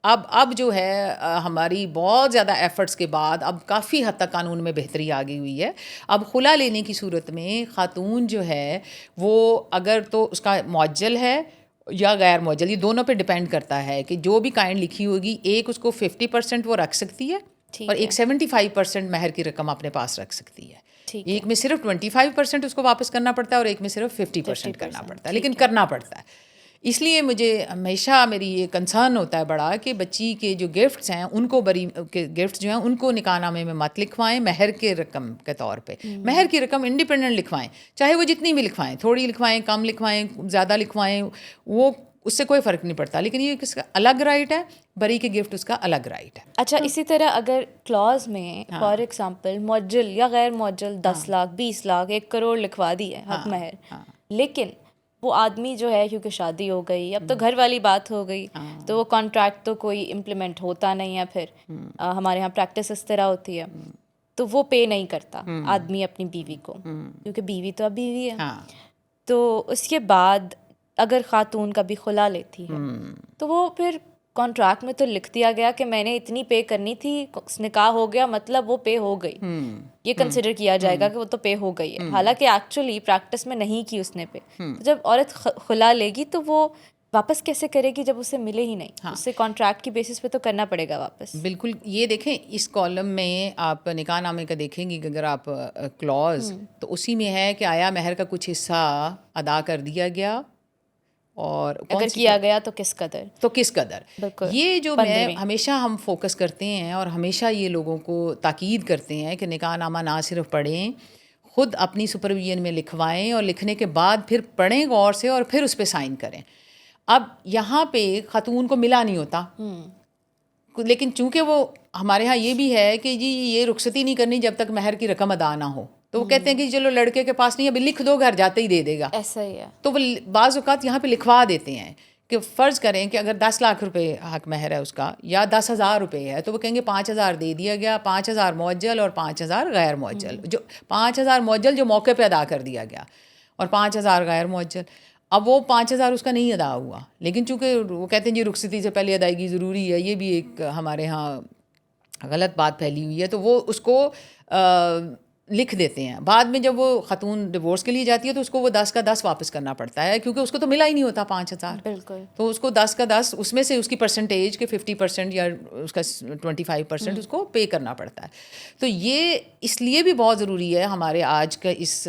اب جو ہے ہماری بہت زیادہ ایفرٹس کے بعد اب کافی حد تک قانون میں بہتری آ گئی ہوئی ہے. اب خلا لینے کی صورت میں خاتون جو ہے وہ اگر تو اس کا معجل ہے یا غیر معجل, یہ دونوں پہ ڈپینڈ کرتا ہے کہ جو بھی کائنڈ لکھی ہوگی, ایک اس کو 50% وہ رکھ سکتی ہے, اور ایک 75% مہر کی رقم اپنے پاس رکھ سکتی ہے. ایک میں صرف 25% اس کو واپس کرنا پڑتا ہے, اور ایک میں صرف 50% کرنا پڑتا ہے, لیکن کرنا پڑتا ہے. اس لیے مجھے ہمیشہ میری یہ کنسرن ہوتا ہے بڑا کہ بچی کے جو گفٹس ہیں ان کو بری کے گفٹس جو ہیں ان کو نکاح نامے میں مت لکھوائیں مہر کے رقم کے طور پہ. مہر کی رقم انڈیپینڈنٹ لکھوائیں, چاہے وہ جتنی بھی لکھوائیں, تھوڑی لکھوائیں, کم لکھوائیں, زیادہ لکھوائیں, وہ اس سے کوئی فرق نہیں پڑتا, لیکن یہ کس کا الگ رائٹ ہے, بری کے گفٹ اس کا الگ رائٹ ہے. اچھا, اسی طرح اگر کلاز میں فار ایگزامپل معجل یا غیر معجل 10 لاکھ 20 لاکھ 1 کروڑ لکھوا دی ہے حق مہر, لیکن وہ آدمی جو ہے کیونکہ شادی ہو گئی, اب تو گھر والی بات ہو گئی, تو وہ کانٹریکٹ تو کوئی امپلیمنٹ ہوتا نہیں ہے, پھر ہمارے یہاں پریکٹس اس طرح ہوتی ہے, تو وہ پے نہیں کرتا آدمی اپنی بیوی کو, کیونکہ بیوی تو اب بیوی ہے. تو اس کے بعد اگر خاتون کبھی خلا لیتی ہے تو وہ پھر کانٹریکٹ میں تو لکھ دیا گیا کہ میں نے اتنی پے کرنی تھی, نکاح ہو گیا مطلب وہ پے ہو گئی, یہ کنسیڈر کیا جائے گا کہ وہ تو پے ہو گئی ہے, حالانکہ ایکچولی پریکٹس میں نہیں کی اس نے پے. جب عورت خلا لے گی تو وہ واپس کیسے کرے گی جب اسے ملے ہی نہیں, اسے کانٹریکٹ کی بیسس پہ تو کرنا پڑے گا واپس. بالکل, یہ دیکھیں اس کالم میں آپ نکاح نامے کا دیکھیں گی کہ اگر آپ کلوز تو اسی میں ہے کہ آیا مہر کا کچھ حصہ ادا کر دیا گیا, اور اگر کیا گیا تو کس قدر. یہ جو میں ہمیشہ ہم فوکس کرتے ہیں اور ہمیشہ یہ لوگوں کو تاکید کرتے ہیں کہ نکاح نامہ نہ صرف پڑھیں, خود اپنی سپرویژن میں لکھوائیں اور لکھنے کے بعد پھر پڑھیں غور سے اور پھر اس پہ سائن کریں. اب یہاں پہ خاتون کو ملا نہیں ہوتا, لیکن چونکہ وہ ہمارے ہاں یہ بھی ہے کہ جی یہ رخصتی نہیں کرنی جب تک مہر کی رقم ادا نہ ہو, تو وہ کہتے ہیں کہ چلو لڑکے کے پاس نہیں, ابھی لکھ دو, گھر جاتے ہی دے دے گا. ایسا ہی ہے. تو وہ بعض اوقات یہاں پہ لکھوا دیتے ہیں کہ فرض کریں کہ اگر 10 لاکھ روپے حق مہر ہے اس کا یا 10,000 روپے ہے, تو وہ کہیں گے 5,000 دے دیا گیا, 5,000 معجل اور 5,000 غیر معجل. جو 5,000 معجل جو موقع پہ ادا کر دیا گیا اور 5,000 غیر معجل. اب وہ 5,000 اس کا نہیں ادا ہوا, لیکن چونکہ وہ کہتے ہیں جی رخصتی سے پہلے ادائیگی ضروری ہے, یہ بھی ایک ہمارے ہاں غلط بات پھیلی ہوئی ہے. تو وہ اس کو لکھ دیتے ہیں. بعد میں جب وہ خاتون ڈیورس کے لیے جاتی ہے تو اس کو وہ 10 کا 10 واپس کرنا پڑتا ہے, کیونکہ اس کو تو ملا ہی نہیں ہوتا 5,000. بالکل. تو اس کو 10 کا 10 اس میں سے اس کی پرسنٹیج کے 50% یا اس کا 25% اس کو پے کرنا پڑتا ہے. تو یہ اس لیے بھی بہت ضروری ہے, ہمارے آج کا اس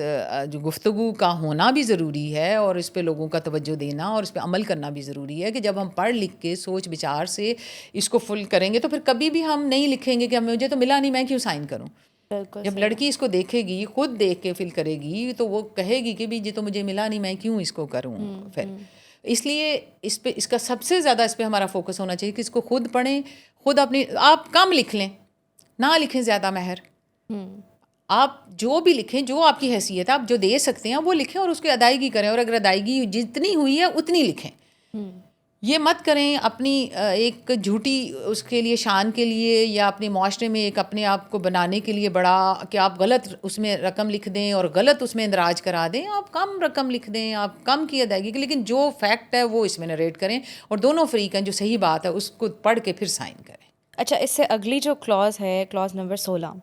جو گفتگو کا ہونا بھی ضروری ہے اور اس پہ لوگوں کا توجہ دینا اور اس پہ عمل کرنا بھی ضروری ہے کہ جب ہم پڑھ لکھ کے سوچ بچار سے اس کو فل کریں گے تو پھر کبھی بھی ہم نہیں لکھیں گے کہ مجھے تو ملا نہیں, میں کیوں سائن کروں. جب لڑکی اس کو دیکھے گی, خود دیکھ کے فل کرے گی, تو وہ کہے گی کہ بھی جی تو مجھے ملا نہیں, میں کیوں اس کو کروں. پھر اس لیے اس پہ اس کا سب سے زیادہ اس پہ ہمارا فوکس ہونا چاہیے کہ اس کو خود پڑھیں, خود اپنی آپ کم لکھ لیں, نہ لکھیں زیادہ مہر. آپ جو بھی لکھیں, جو آپ کی حیثیت ہے, آپ جو دے سکتے ہیں وہ لکھیں اور اس کی ادائیگی کریں, اور اگر ادائیگی جتنی ہوئی ہے اتنی لکھیں. یہ مت کریں اپنی ایک جھوٹی اس کے لیے شان کے لیے یا اپنے معاشرے میں ایک اپنے آپ کو بنانے کے لیے بڑا کہ آپ غلط اس میں رقم لکھ دیں اور غلط اس میں اندراج کرا دیں. آپ کم رقم لکھ دیں, آپ کم کی ادائیگی کی, لیکن جو فیکٹ ہے وہ اس میں نریٹ کریں اور دونوں فریق ہیں جو صحیح بات ہے اس کو پڑھ کے پھر سائن کریں. اچھا, اس سے اگلی جو کلاز ہے, کلاز نمبر 16,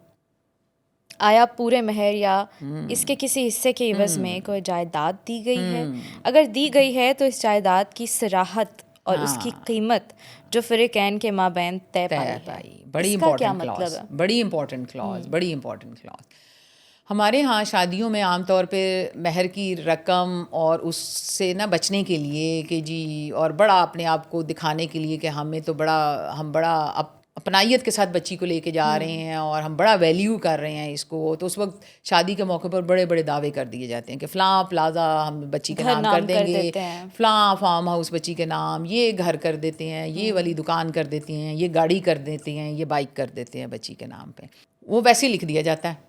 آیا پورے مہر یا اس کے کسی حصے کے عوض میں کوئی جائیداد دی گئی ہے؟ اگر دی گئی ہے تو اس جائیداد کی صراحت اور اس کی قیمت جو فریقین کے مابین طے پائی. بڑی امپورٹنٹ کلاز, بڑی امپورٹنٹ کلاز, بڑی امپورٹنٹ کلاز. ہمارے ہاں شادیوں میں عام طور پہ مہر کی رقم اور اس سے نہ بچنے کے لیے کہ جی اور بڑا اپنے آپ کو دکھانے کے لیے کہ ہم بڑا اپنائیت کے ساتھ بچی کو لے کے جا رہے ہیں اور ہم بڑا ویلیو کر رہے ہیں اس کو, تو اس وقت شادی کے موقع پر بڑے بڑے دعوے کر دیے جاتے ہیں کہ فلاں پلازا ہم بچی کے نام کر دیں گے, فلاں فارم ہاؤس بچی کے نام, یہ گھر کر دیتے ہیں, یہ والی دکان کر دیتے ہیں, یہ گاڑی کر دیتے ہیں, یہ بائک کر دیتے ہیں بچی کے نام پہ. وہ ویسے ہی لکھ دیا جاتا ہے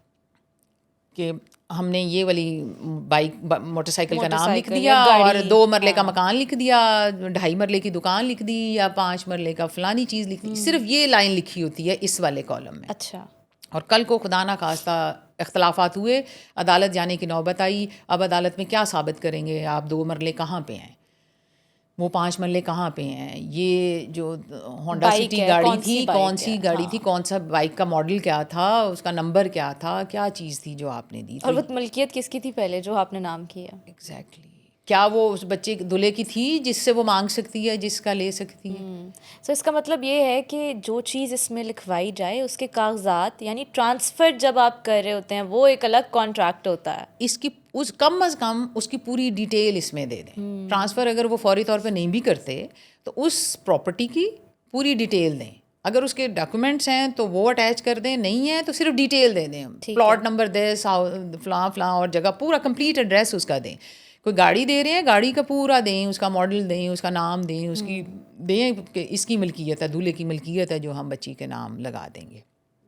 کہ ہم نے یہ والی بائک موٹر سائیکل کا نام لکھ دیا اور 2 مرلے کا مکان لکھ دیا, 2.5 مرلے کی دکان لکھ دی یا 5 مرلے کا فلانی چیز لکھ دی. صرف یہ لائن لکھی ہوتی ہے اس والے کالم میں. اچھا. اور کل کو خدا نہ خواستہ اختلافات ہوئے, عدالت جانے کی نوبت آئی, اب عدالت میں کیا ثابت کریں گے آپ 2 مرلے کہاں پہ ہیں, وہ 5 مرلے کہاں پہ ہیں, یہ جو ہونڈا سٹی گاڑی تھی کون سی گاڑی تھی, کون سا بائک کا ماڈل کیا تھا, اس کا نمبر کیا تھا, کیا چیز تھی جو آپ نے دی, اور وہ ملکیت کس کی تھی پہلے جو آپ نے نام کیا. ایگزیکٹلی. کیا وہ اس بچے دلہے کی تھی جس سے وہ مانگ سکتی ہے, جس کا لے سکتی ہے. سو اس کا مطلب یہ ہے کہ جو چیز اس میں لکھوائی جائے اس کے کاغذات یعنی ٹرانسفر جب آپ کر رہے ہوتے ہیں وہ ایک الگ کانٹریکٹ ہوتا ہے. اس کم از کم اس کی پوری ڈیٹیل اس میں دے دیں. ٹرانسفر اگر وہ فوری طور پہ نہیں بھی کرتے تو اس پراپرٹی کی پوری ڈیٹیل دیں. اگر اس کے ڈاکومنٹس ہیں تو وہ اٹیچ کر دیں, نہیں ہے تو صرف ڈیٹیل دے دیں, پلاٹ نمبر دے, فلاں فلاں اور جگہ پورا کمپلیٹ ایڈریس اس کا دیں. کوئی گاڑی دے رہے ہیں گاڑی کا پورا دیں, اس کا ماڈل دیں, اس کا نام دیں, اس کی دیں کہ اس کی ملکیت ہے, دولہے کی ملکیت ہے جو ہم بچی کے نام لگا دیں گے.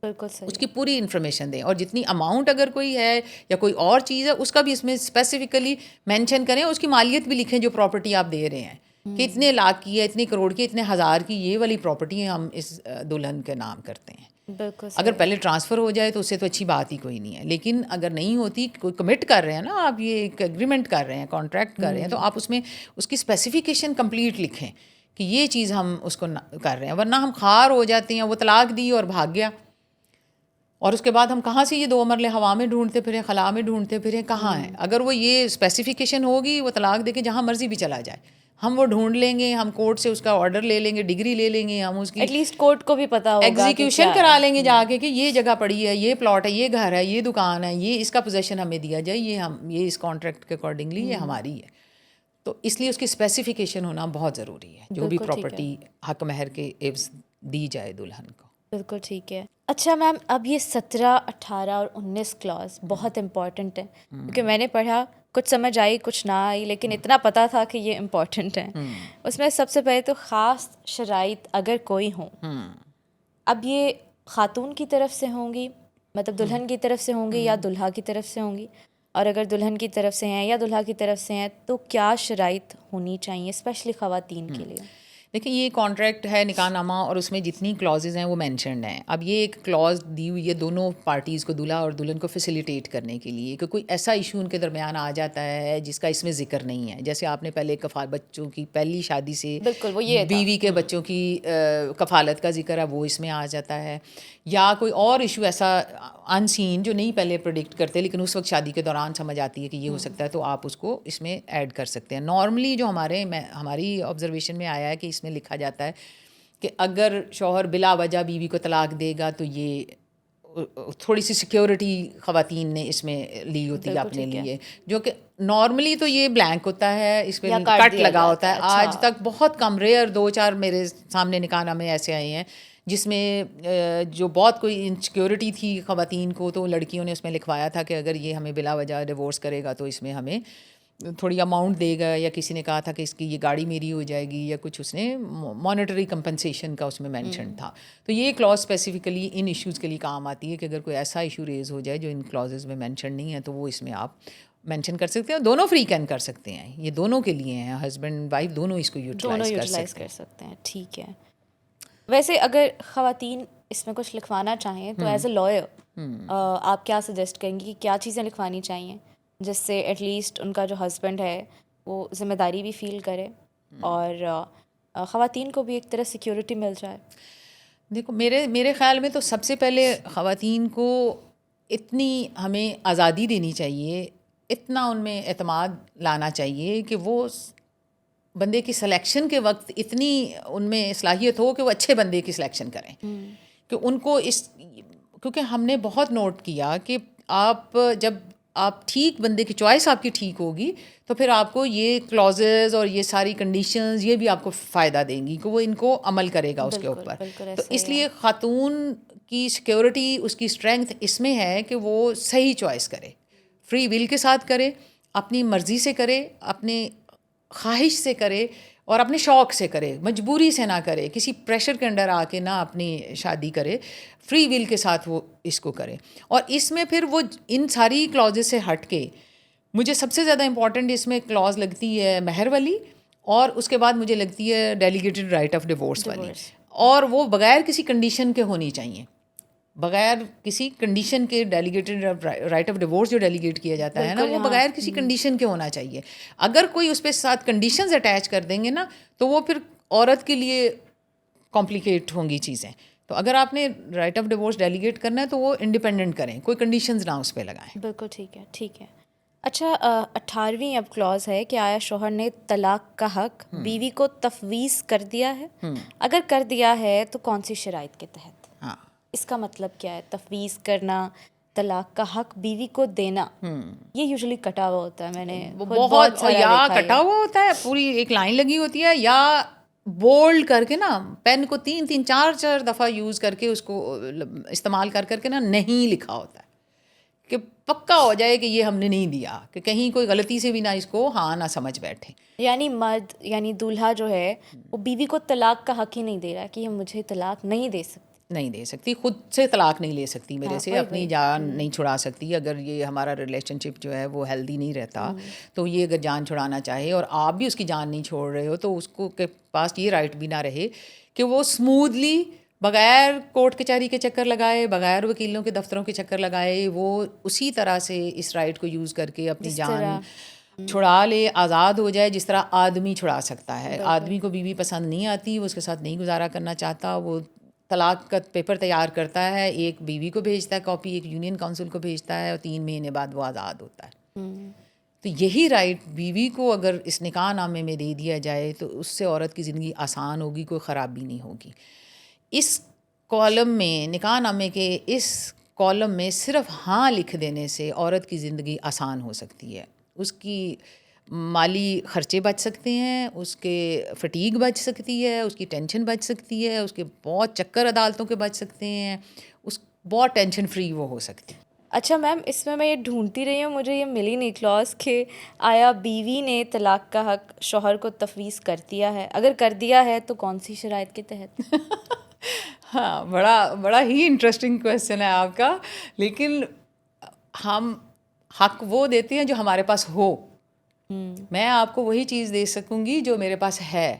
بالکل صحیح. اس کی پوری انفارمیشن دیں اور جتنی اماؤنٹ اگر کوئی ہے یا کوئی اور چیز ہے اس کا بھی اس میں اسپیسیفکلی مینشن کریں, اس کی مالیت بھی لکھیں جو پراپرٹی آپ دے رہے ہیں کہ اتنے لاکھ کی ہے, اتنے کروڑ کی, اتنے ہزار کی, یہ والی پراپرٹی ہم اس دلہن کے نام کرتے ہیں. بالکل. اگر پہلے ٹرانسفر ہو جائے تو اس سے تو اچھی بات ہی کوئی نہیں ہے, لیکن اگر نہیں ہوتی, کوئی کمٹ کر رہے ہیں نا آپ, یہ ایک ایگریمنٹ کر رہے ہیں, کانٹریکٹ کر رہے ہیں, تو آپ اس میں اس کی اسپیسیفکیشن کمپلیٹ لکھیں کہ یہ چیز ہم اس کو کر رہے ہیں. ورنہ ہم خوار ہو جاتے ہیں, وہ طلاق دی اور بھاگ گیا, اور اس کے بعد ہم کہاں سے یہ 2 مرلے ہوا میں ڈھونڈتے پھریں, خلا میں ڈھونڈتے پھریں, کہاں ہیں. اگر وہ یہ اسپیسیفکیشن ہوگی, وہ طلاق دے کے جہاں مرضی بھی چلا جائے, ہم وہ ڈھونڈ لیں گے, ہم کورٹ سے اس کا آرڈر لے لیں گے, ڈگری لے لیں گے, ہم اس کی ایٹ لیسٹ کورٹ کو بھی پتا ہوگا, ایگزیکیوشن کرا لیں گے جا کے کہ یہ جگہ پڑی ہے, یہ پلاٹ ہے, یہ گھر ہے, یہ دکان ہے, یہ اس کا پوزیشن ہمیں دیا جائے, یہ اس کانٹریکٹ کے اکارڈنگلی یہ ہماری ہے. تو اس لیے اس کی اسپیسیفکیشن ہونا بہت ضروری ہے جو بھی پراپرٹی حق مہر کے عوض دی جائے دلہن کو. بالکل ٹھیک ہے. اچھا میم، اب یہ 17، 18 اور 19 کلاز بہت امپورٹنٹ ہیں، کیونکہ میں نے پڑھا، کچھ سمجھ آئی کچھ نہ آئی، لیکن اتنا پتہ تھا کہ یہ امپورٹنٹ ہیں. اس میں سب سے پہلے تو خاص شرائط اگر کوئی ہوں، اب یہ خاتون کی طرف سے ہوں گی، مطلب دلہن کی طرف سے ہوں گی یا دلہا کی طرف سے ہوں گی، اور اگر دلہن کی طرف سے ہیں یا دلہا کی طرف سے ہیں تو کیا شرائط ہونی چاہیے اسپیشلی خواتین کے لیے؟ دیکھیں، یہ کانٹریکٹ ہے نکاح نامہ، اور اس میں جتنی کلازز ہیں وہ مینشنڈ ہیں. اب یہ ایک کلاز دی ہوئی ہے دونوں پارٹیز کو، دلہا اور دلہن کو فیسیلیٹیٹ کرنے کے لیے کہ کوئی ایسا ایشو ان کے درمیان آ جاتا ہے جس کا اس میں ذکر نہیں ہے. جیسے آپ نے پہلے بچوں کی پہلی شادی سے بالکل وہ یہ تھا، بیوی کے بچوں کی کفالت کا ذکر ہے، وہ اس میں آ جاتا ہے. یا کوئی اور ایشو ایسا ان سین جو نہیں پہلے پریڈکٹ کرتے لیکن اس وقت شادی کے دوران سمجھ آتی ہے کہ یہ ہو سکتا ہے، تو آپ اس کو اس میں ایڈ کر سکتے ہیں. نارملی جو ہماری آبزرویشن میں آیا ہے کہ اس میں لکھا جاتا ہے کہ اگر شوہر بلا وجہ بیوی کو طلاق دے گا تو یہ تھوڑی سی سیکیورٹی خواتین نے اس میں لی ہوتی ہے اپنے لیے، جو کہ نارملی تو یہ بلینک ہوتا ہے، اس پہ کٹ لگا ہوتا ہے. آج تک بہت کم، ریئر 2-4 میرے سامنے نکاح نامے ایسے آئے ہیں جس میں جو بہت کوئی انسیکیورٹی تھی خواتین کو، تو لڑکیوں نے اس میں لکھوایا تھا کہ اگر یہ ہمیں بلا وجہ ڈیورس کرے گا تو اس میں ہمیں تھوڑی اماؤنٹ دے گا، یا کسی نے کہا تھا کہ اس کی یہ گاڑی میری ہو جائے گی، یا کچھ اس نے مانیٹری کمپنسیشن کا اس میں مینشن تھا. تو یہ کلاز اسپیسیفکلی ان ایشوز کے لیے کام آتی ہے کہ اگر کوئی ایسا ایشو ریز ہو جائے جو ان کلازز میں مینشن نہیں ہے تو وہ اس میں آپ مینشن کر سکتے ہیں. دونوں فری کین کر سکتے ہیں، یہ دونوں کے لیے ہیں، ہسبینڈ وائف دونوں اس کو یوٹیلائز کر سکتے ہیں. ٹھیک ہے. ویسے اگر خواتین اس میں کچھ لکھوانا چاہیں تو ایز اے لائر آپ کیا سجیسٹ کریں گی کہ کیا چیزیں لکھوانی چاہیے جس سے ایٹ لیسٹ ان کا جو ہسبینڈ ہے وہ ذمہ داری بھی فیل کرے اور خواتین کو بھی ایک طرح سیکیورٹی مل جائے؟ دیکھو، میرے خیال میں تو سب سے پہلے خواتین کو اتنی ہمیں آزادی دینی چاہیے، اتنا ان میں اعتماد لانا چاہیے کہ وہ بندے کی سلیکشن کے وقت اتنی ان میں صلاحیت ہو کہ وہ اچھے بندے کی سلیکشن کریں. کہ ان کو کیونکہ ہم نے بہت نوٹ کیا کہ جب آپ ٹھیک بندے کی چوائس آپ کی ٹھیک ہوگی تو پھر آپ کو یہ کلازز اور یہ ساری کنڈیشنز یہ بھی آپ کو فائدہ دیں گی کہ وہ ان کو عمل کرے گا اس کے اوپر. تو اس لیے خاتون کی سیکیورٹی، اس کی اسٹرینتھ اس میں ہے کہ وہ صحیح چوائس کرے، فری ول کے ساتھ کرے، اپنی مرضی سے کرے، اپنے خواہش سے کرے اور اپنے شوق سے کرے، مجبوری سے نہ کرے، کسی پریشر کے انڈر آ کے نہ اپنی شادی کرے، فری ول کے ساتھ وہ اس کو کرے. اور اس میں پھر وہ ان ساری کلازز سے ہٹ کے مجھے سب سے زیادہ امپورٹنٹ اس میں کلاز لگتی ہے مہر والی، اور اس کے بعد مجھے لگتی ہے ڈیلیگیٹڈ رائٹ آف ڈیورس والی. اور وہ بغیر کسی کنڈیشن کے ہونی چاہیے، بغیر کسی کنڈیشن کے. ڈیلیگیٹڈ رائٹ آف ڈیورس جو ڈیلیگیٹ کیا جاتا ہے نا، وہ بغیر کسی کنڈیشن کے ہونا چاہیے. اگر کوئی اس پہ ساتھ کنڈیشنز اٹیچ کر دیں گے نا تو وہ پھر عورت کے لیے کمپلیکیٹ ہوں گی چیزیں. تو اگر آپ نے رائٹ آف ڈیورس ڈیلیگیٹ کرنا ہے تو وہ انڈیپینڈنٹ کریں، کوئی کنڈیشنز نہ اس پہ لگائیں. بالکل ٹھیک ہے، ٹھیک ہے. اچھا، 18ویں اب کلاز ہے کہ آیا شوہر نے طلاق کا حق بیوی کو تفویض کر دیا ہے؟ اگر کر دیا ہے تو کون سی شرائط کے تحت؟ ہاں، اس کا مطلب کیا ہے تفویض کرنا، طلاق کا حق بیوی کو دینا؟ یہ یوزلی کٹا ہوا ہوتا ہے، میں نے بہت یا کٹا ہوا ہوتا ہے، پوری ایک لائن لگی ہوتی ہے، یا بولڈ کر کے نا پین کو 3 4 دفعہ یوز کر کے اس کو استعمال کر کے نا نہیں لکھا ہوتا ہے کہ پکا ہو جائے کہ یہ ہم نے نہیں دیا، کہ کہیں کوئی غلطی سے بھی نہ اس کو ہاں نہ سمجھ بیٹھے. یعنی مرد یعنی دولہا جو ہے وہ بیوی کو طلاق کا حق ہی نہیں دے رہا کہ یہ مجھے طلاق نہیں دے سکتی، خود سے طلاق نہیں لے سکتی میرے سے، اپنی جان نہیں چھڑا سکتی. اگر یہ ہمارا ریلیشن شپ جو ہے وہ ہیلدی نہیں رہتا تو یہ اگر جان چھڑانا چاہے اور آپ بھی اس کی جان نہیں چھوڑ رہے ہو تو اس کو کے پاس یہ رائٹ بھی نہ رہے کہ وہ اسموتھلی بغیر کورٹ کچہری کے چکر لگائے، بغیر وکیلوں کے دفتروں کے چکر لگائے، وہ اسی طرح سے اس رائٹ کو یوز کر کے اپنی جان چھڑا لے، آزاد ہو جائے جس طرح آدمی چھڑا سکتا ہے. آدمی کو بیوی پسند نہیں آتی، وہ اس کے ساتھ نہیں گزارا کرنا چاہتا، وہ طلاق کا پیپر تیار کرتا ہے، ایک بیوی کو بھیجتا ہے کاپی، ایک یونین کونسل کو بھیجتا ہے، اور 3 مہینے بعد وہ آزاد ہوتا ہے. تو یہی رائٹ بیوی کو اگر اس نکاح نامے میں دے دیا جائے تو اس سے عورت کی زندگی آسان ہوگی، کوئی خرابی نہیں ہوگی. اس کالم میں، نکاح نامے کے اس کالم میں صرف ہاں لکھ دینے سے عورت کی زندگی آسان ہو سکتی ہے. اس کی مالی خرچے بچ سکتے ہیں, اس کے فٹیگ بچ سکتی ہے, اس کی ٹینشن بچ سکتی ہے, اس کے بہت چکر عدالتوں کے بچ سکتے ہیں, اس بہت ٹینشن فری وہ ہو سکتی. اچھا میم, اس میں یہ ڈھونڈتی رہی ہوں, مجھے یہ ملی نہیں کلاس کہ آیا بیوی نے طلاق کا حق شوہر کو تفویض کر دیا ہے؟ اگر کر دیا ہے تو کون سی شرائط کے تحت؟ ہاں, بڑا ہی انٹرسٹنگ کویسچن ہے آپ کا. لیکن ہم حق وہ دیتے ہیں جو ہمارے پاس ہو. میں آپ کو وہی چیز دے سکوں گی جو میرے پاس ہے.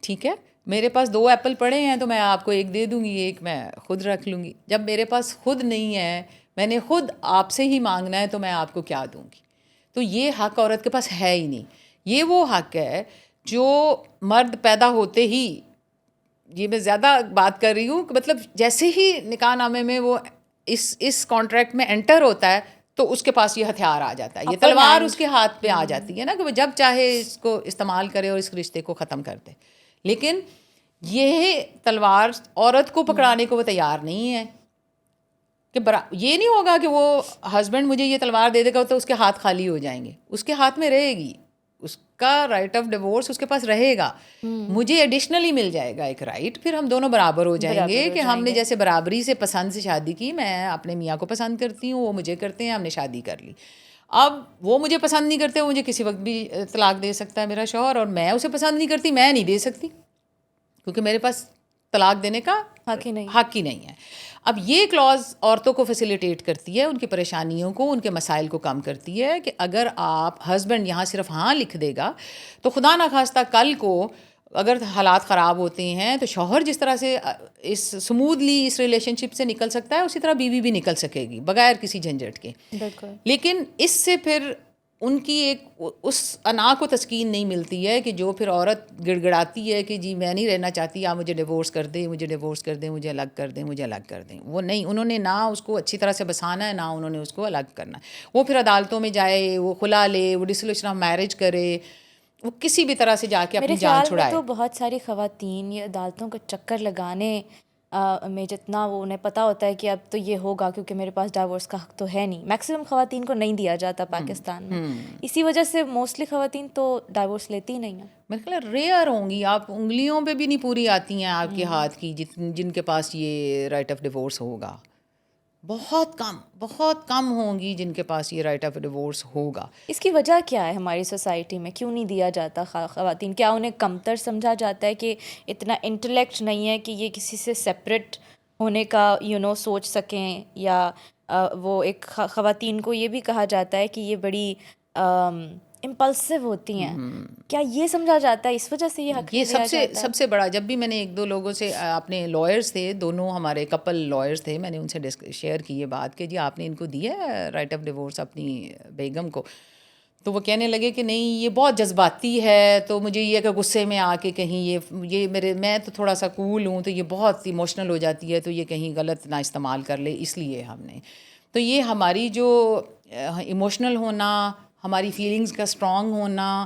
ٹھیک ہے, میرے پاس 2 ایپل پڑے ہیں تو میں آپ کو 1 دے دوں گی, 1 میں خود رکھ لوں گی. جب میرے پاس خود نہیں ہے, میں نے خود آپ سے ہی مانگنا ہے, تو میں آپ کو کیا دوں گی؟ تو یہ حق عورت کے پاس ہے ہی نہیں. یہ وہ حق ہے جو مرد پیدا ہوتے ہی, یہ میں زیادہ بات کر رہی ہوں کہ مطلب جیسے ہی نکاح نامے میں وہ اس کانٹریکٹ میں انٹر ہوتا ہے تو اس کے پاس یہ ہتھیار آ جاتا ہے, یہ تلوار اس کے ہاتھ پہ آ جاتی ہے نا, کہ وہ جب چاہے اس کو استعمال کرے اور اس رشتے کو ختم کر دے. لیکن یہ تلوار عورت کو پکڑانے کو وہ تیار نہیں ہے, کہ یہ نہیں ہوگا کہ وہ ہسبینڈ مجھے یہ تلوار دے دے گا تو اس کے ہاتھ خالی ہو جائیں گے. اس کے ہاتھ میں رہے گی, اس کا رائٹ آف ڈیورس اس کے پاس رہے گا, مجھے ایڈیشنلی مل جائے گا ایک رائٹ, پھر ہم دونوں برابر ہو جائیں گے. کہ ہم نے جیسے برابری سے پسند سے شادی کی, میں اپنے میاں کو پسند کرتی ہوں, وہ مجھے کرتے ہیں, ہم نے شادی کر لی. اب وہ مجھے پسند نہیں کرتے, وہ مجھے کسی وقت بھی طلاق دے سکتا ہے میرا شوہر, اور میں اسے پسند نہیں کرتی, میں نہیں دے سکتی, کیونکہ میرے پاس طلاق دینے کا حق ہی نہیں ہے. اب یہ کلاز عورتوں کو فیسیلیٹیٹ کرتی ہے, ان کی پریشانیوں کو, ان کے مسائل کو کم کرتی ہے, کہ اگر آپ ہسبینڈ یہاں صرف ہاں لکھ دے گا تو خدا نخواستہ کل کو اگر حالات خراب ہوتے ہیں تو شوہر جس طرح سے اس سموتھلی اس ریلیشن شپ سے نکل سکتا ہے, اسی طرح بیوی بھی نکل سکے گی بغیر کسی جھنجھٹ کے. لیکن اس سے پھر ان کی ایک اس انا کو تسکین نہیں ملتی ہے, کہ جو پھر عورت گڑ گڑاتی ہے کہ جی میں نہیں رہنا چاہتی, آپ مجھے ڈیورس کر دیں, مجھے ڈیورس کر دیں, مجھے الگ کر دیں, مجھے الگ کر دیں. وہ نہیں, انہوں نے نہ اس کو اچھی طرح سے بسانا ہے, نہ انہوں نے اس کو الگ کرنا ہے. وہ پھر عدالتوں میں جائے, وہ خلا لے, وہ ڈسولوشن آف میرج کرے, وہ کسی بھی طرح سے جا کے اپنی جان چھڑائے. میرے خیال میں تو بہت ساری خواتین یہ عدالتوں کا چکر لگانے میں جتنا وہ انہیں پتہ ہوتا ہے کہ اب تو یہ ہوگا کیونکہ میرے پاس ڈائیورس کا حق تو ہے نہیں, میکسیمم خواتین کو نہیں دیا جاتا پاکستان میں, اسی وجہ سے موسٹلی خواتین تو ڈائیورس لیتی ہی نہیں ہیں. میرے خیال ریئر ہوں گی, آپ انگلیوں پہ بھی نہیں پوری آتی ہیں آپ کے ہاتھ کی جن کے پاس یہ رائٹ آف ڈیورس ہوگا. بہت کم ہوں گی جن کے پاس یہ رائٹ آف ڈیورس ہوگا. اس کی وجہ کیا ہے ہماری سوسائٹی میں, کیوں نہیں دیا جاتا خواتین؟ کیا انہیں کمتر سمجھا جاتا ہے, کہ اتنا انٹلیکٹ نہیں ہے کہ یہ کسی سے سپریٹ ہونے کا سوچ سکیں, یا وہ ایک خواتین کو یہ بھی کہا جاتا ہے کہ یہ بڑی امپلسو ہوتی ہیں, کیا یہ سمجھا جاتا ہے اس وجہ سے یہ حق یہ دیا جاتا ہے؟ سب سے بڑا, جب بھی میں نے 1-2 لوگوں سے, اپنے لائرز تھے, دونوں ہمارے کپل لائرز تھے, میں نے ان سے شیئر کی یہ بات کہ جی آپ نے ان کو دیا ہے رائٹ آف ڈیورس اپنی بیگم کو, تو وہ کہنے لگے کہ نہیں یہ بہت جذباتی ہے, تو مجھے یہ کہ غصے میں آ کے کہیں یہ میں تو تھوڑا سا کول ہوں, تو یہ بہت ایموشنل ہو جاتی ہے, تو یہ کہیں غلط نہ استعمال کر لے, اس لیے ہم نے. تو یہ ہماری جو ایموشنل ہونا, ہماری فیلنگز کا اسٹرانگ ہونا,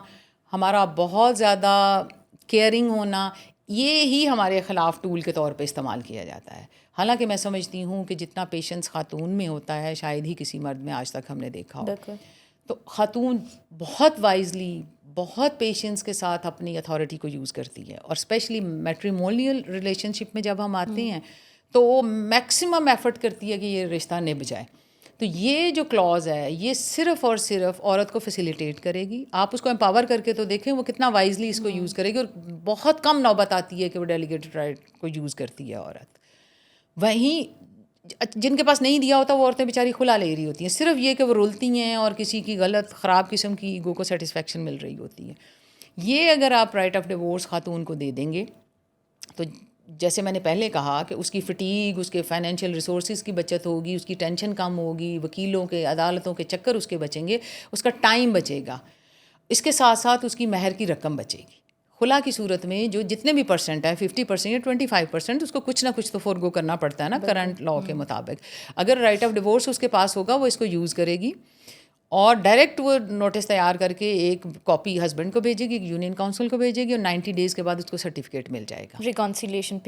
ہمارا بہت زیادہ کیئرنگ ہونا, یہ ہی ہمارے خلاف ٹول کے طور پہ استعمال کیا جاتا ہے. حالانکہ میں سمجھتی ہوں کہ جتنا پیشنس خاتون میں ہوتا ہے شاید ہی کسی مرد میں آج تک ہم نے دیکھا ہو. تو خاتون بہت وائزلی, بہت پیشنس کے ساتھ اپنی اتھارٹی کو یوز کرتی ہے, اور اسپیشلی میٹریمونیل ریلیشن شپ میں جب ہم آتے ہیں تو وہ میکسیمم ایفرٹ کرتی ہے کہ یہ رشتہ نبھ جائے. تو یہ جو کلاز ہے یہ صرف اور صرف عورت کو فیسیلیٹیٹ کرے گی. آپ اس کو امپاور کر کے تو دیکھیں وہ کتنا وائزلی اس کو یوز کرے گی, اور بہت کم نوبت آتی ہے کہ وہ ڈیلیگیٹڈ رائٹ کو یوز کرتی ہے عورت. وہیں جن کے پاس نہیں دیا ہوتا وہ عورتیں بیچاری کھلا لے رہی ہوتی ہیں, صرف یہ کہ وہ رولتی ہیں اور کسی کی غلط خراب قسم کی ایگو کو سیٹسفیکشن مل رہی ہوتی ہے. یہ اگر آپ رائٹ آف ڈیورس خاتون کو دے دیں گے تو جیسے میں نے پہلے کہا کہ اس کی فٹیگ, اس کے فائنینشیل ریسورسز کی بچت ہوگی, اس کی ٹینشن کم ہوگی, وکیلوں کے عدالتوں کے چکر اس کے بچیں گے, اس کا ٹائم بچے گا, اس کے ساتھ ساتھ اس کی مہر کی رقم بچے گی. خلا کی صورت میں جو جتنے بھی پرسنٹ ہے 50% یا 25%, اس کو کچھ نہ کچھ تو فورگو کرنا پڑتا ہے نا کرنٹ لا کے مطابق. اگر رائٹ آف ڈیورس اس کے پاس ہوگا وہ اس کو یوز کرے گی, اور ڈائریکٹ وہ نوٹس تیار کر کے ایک کاپی ہسبینڈ کو بھیجے گی, یونین کونسل کو بھیجے گی, اور 90 days کے بعد اس کو سرٹیفکیٹ مل جائے گا. ریکنسیلیشن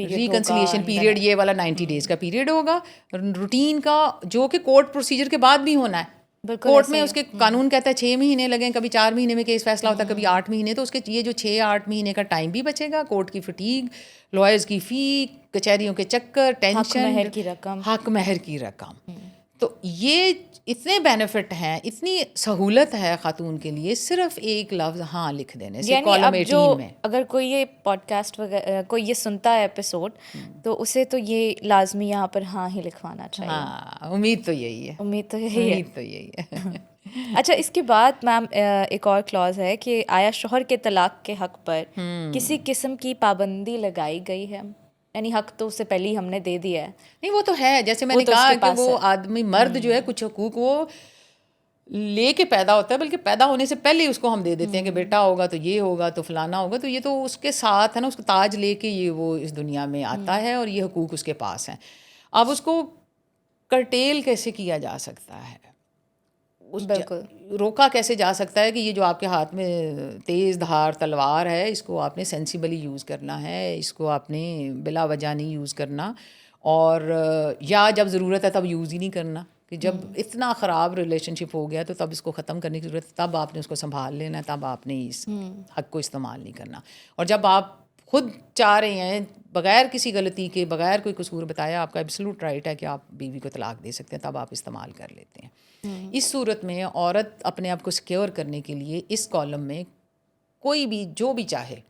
پیریڈ یہ والا 90 days کا پیریڈ ہوگا روٹین کا, جو کہ کورٹ پروسیجر کے بعد بھی ہونا ہے. بالکل کورٹ میں اس کے قانون کہتا ہے 6 مہینے لگیں, کبھی 4 مہینے میں کیس فیصلہ ہوتا ہے, کبھی 8 مہینے. تو اس کے یہ جو 6-8 مہینے کا ٹائم بھی بچے گا, کورٹ کی فٹیگ, لائرز کی فی, کچہریوں کے چکر, ٹینشن, مہر کی رقم, حق مہر کی رقم. تو یہ اتنے بینیفٹ ہیں, اتنی سہولت ہے خاتون کے لیے صرف ایک لفظ ہاں لکھ دینے سے. کالم 18 میں اگر کوئی یہ پوڈ کاسٹ وغیرہ کوئی یہ سنتا ہے ایپیسوڈ, تو اسے تو یہ لازمی یہاں پر ہاں ہی لکھوانا چاہیے. ہاں, امید تو یہی ہے, امید تو یہی ہے. امید تو یہی ہے. اچھا, اس کے بعد میم ایک اور کلوز ہے کہ آیا شوہر کے طلاق کے حق پر کسی قسم کی پابندی لگائی گئی ہے؟ یعنی حق تو اس سے پہلے ہی ہم نے دے دیا ہے. نہیں, وہ تو ہے, جیسے میں نے کہا کہ وہ آدمی مرد جو ہے کچھ حقوق وہ لے کے پیدا ہوتا ہے, بلکہ پیدا ہونے سے پہلے اس کو ہم دے دیتے ہیں کہ بیٹا ہوگا تو یہ ہوگا تو فلانا ہوگا. تو یہ تو اس کے ساتھ ہے نا, اس کو تاج لے کے یہ وہ اس دنیا میں آتا ہے اور یہ حقوق اس کے پاس ہیں. اب اس کو کرٹیل کیسے کیا جا سکتا ہے, روکا کیسے جا سکتا ہے کہ یہ جو آپ کے ہاتھ میں تیز دھار تلوار ہے, اس کو آپ نے سینسیبلی یوز کرنا ہے, اس کو آپ نے بلا وجہ نہیں یوز کرنا, اور یا جب ضرورت ہے تب یوز ہی نہیں کرنا, کہ جب اتنا خراب ریلیشن شپ ہو گیا تو تب اس کو ختم کرنے کی ضرورت ہے, تب آپ نے اس کو سنبھال لینا ہے, تب آپ نے اس حق کو استعمال نہیں کرنا. اور جب آپ خود چاہ رہے ہیں بغیر کسی غلطی کے, بغیر کوئی قصور بتایا, آپ کا ایبسلوٹ رائٹ ہے کہ آپ بیوی کو طلاق دے سکتے ہیں, تب آپ استعمال کر لیتے ہیں. اس صورت میں عورت اپنے آپ کو سیکیور کرنے کے لیے اس کالم میں کوئی بھی جو بھی چاہے,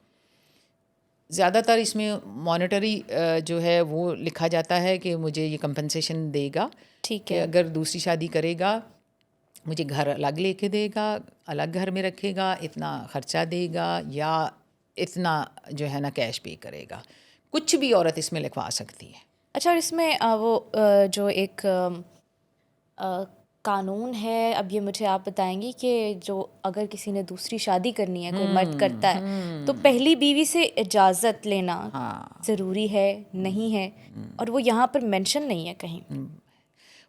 زیادہ تر اس میں مانیٹری جو ہے وہ لکھا جاتا ہے کہ مجھے یہ کمپنسیشن دے گا, ٹھیک ہے, اگر دوسری شادی کرے گا مجھے گھر الگ لے کے دے گا, الگ گھر میں رکھے گا, اتنا خرچہ دے گا, یا اتنا جو ہے نا کیش پے کرے گا. کچھ بھی عورت اس میں لکھوا سکتی ہے. اچھا, اور اس میں وہ جو ایک قانون ہے, اب یہ مجھے آپ بتائیں گی کہ جو اگر کسی نے دوسری شادی کرنی ہے, کوئی مرد کرتا ہے, تو پہلی بیوی سے اجازت لینا ضروری ہے نہیں ہے, اور وہ یہاں پر مینشن نہیں ہے کہیں.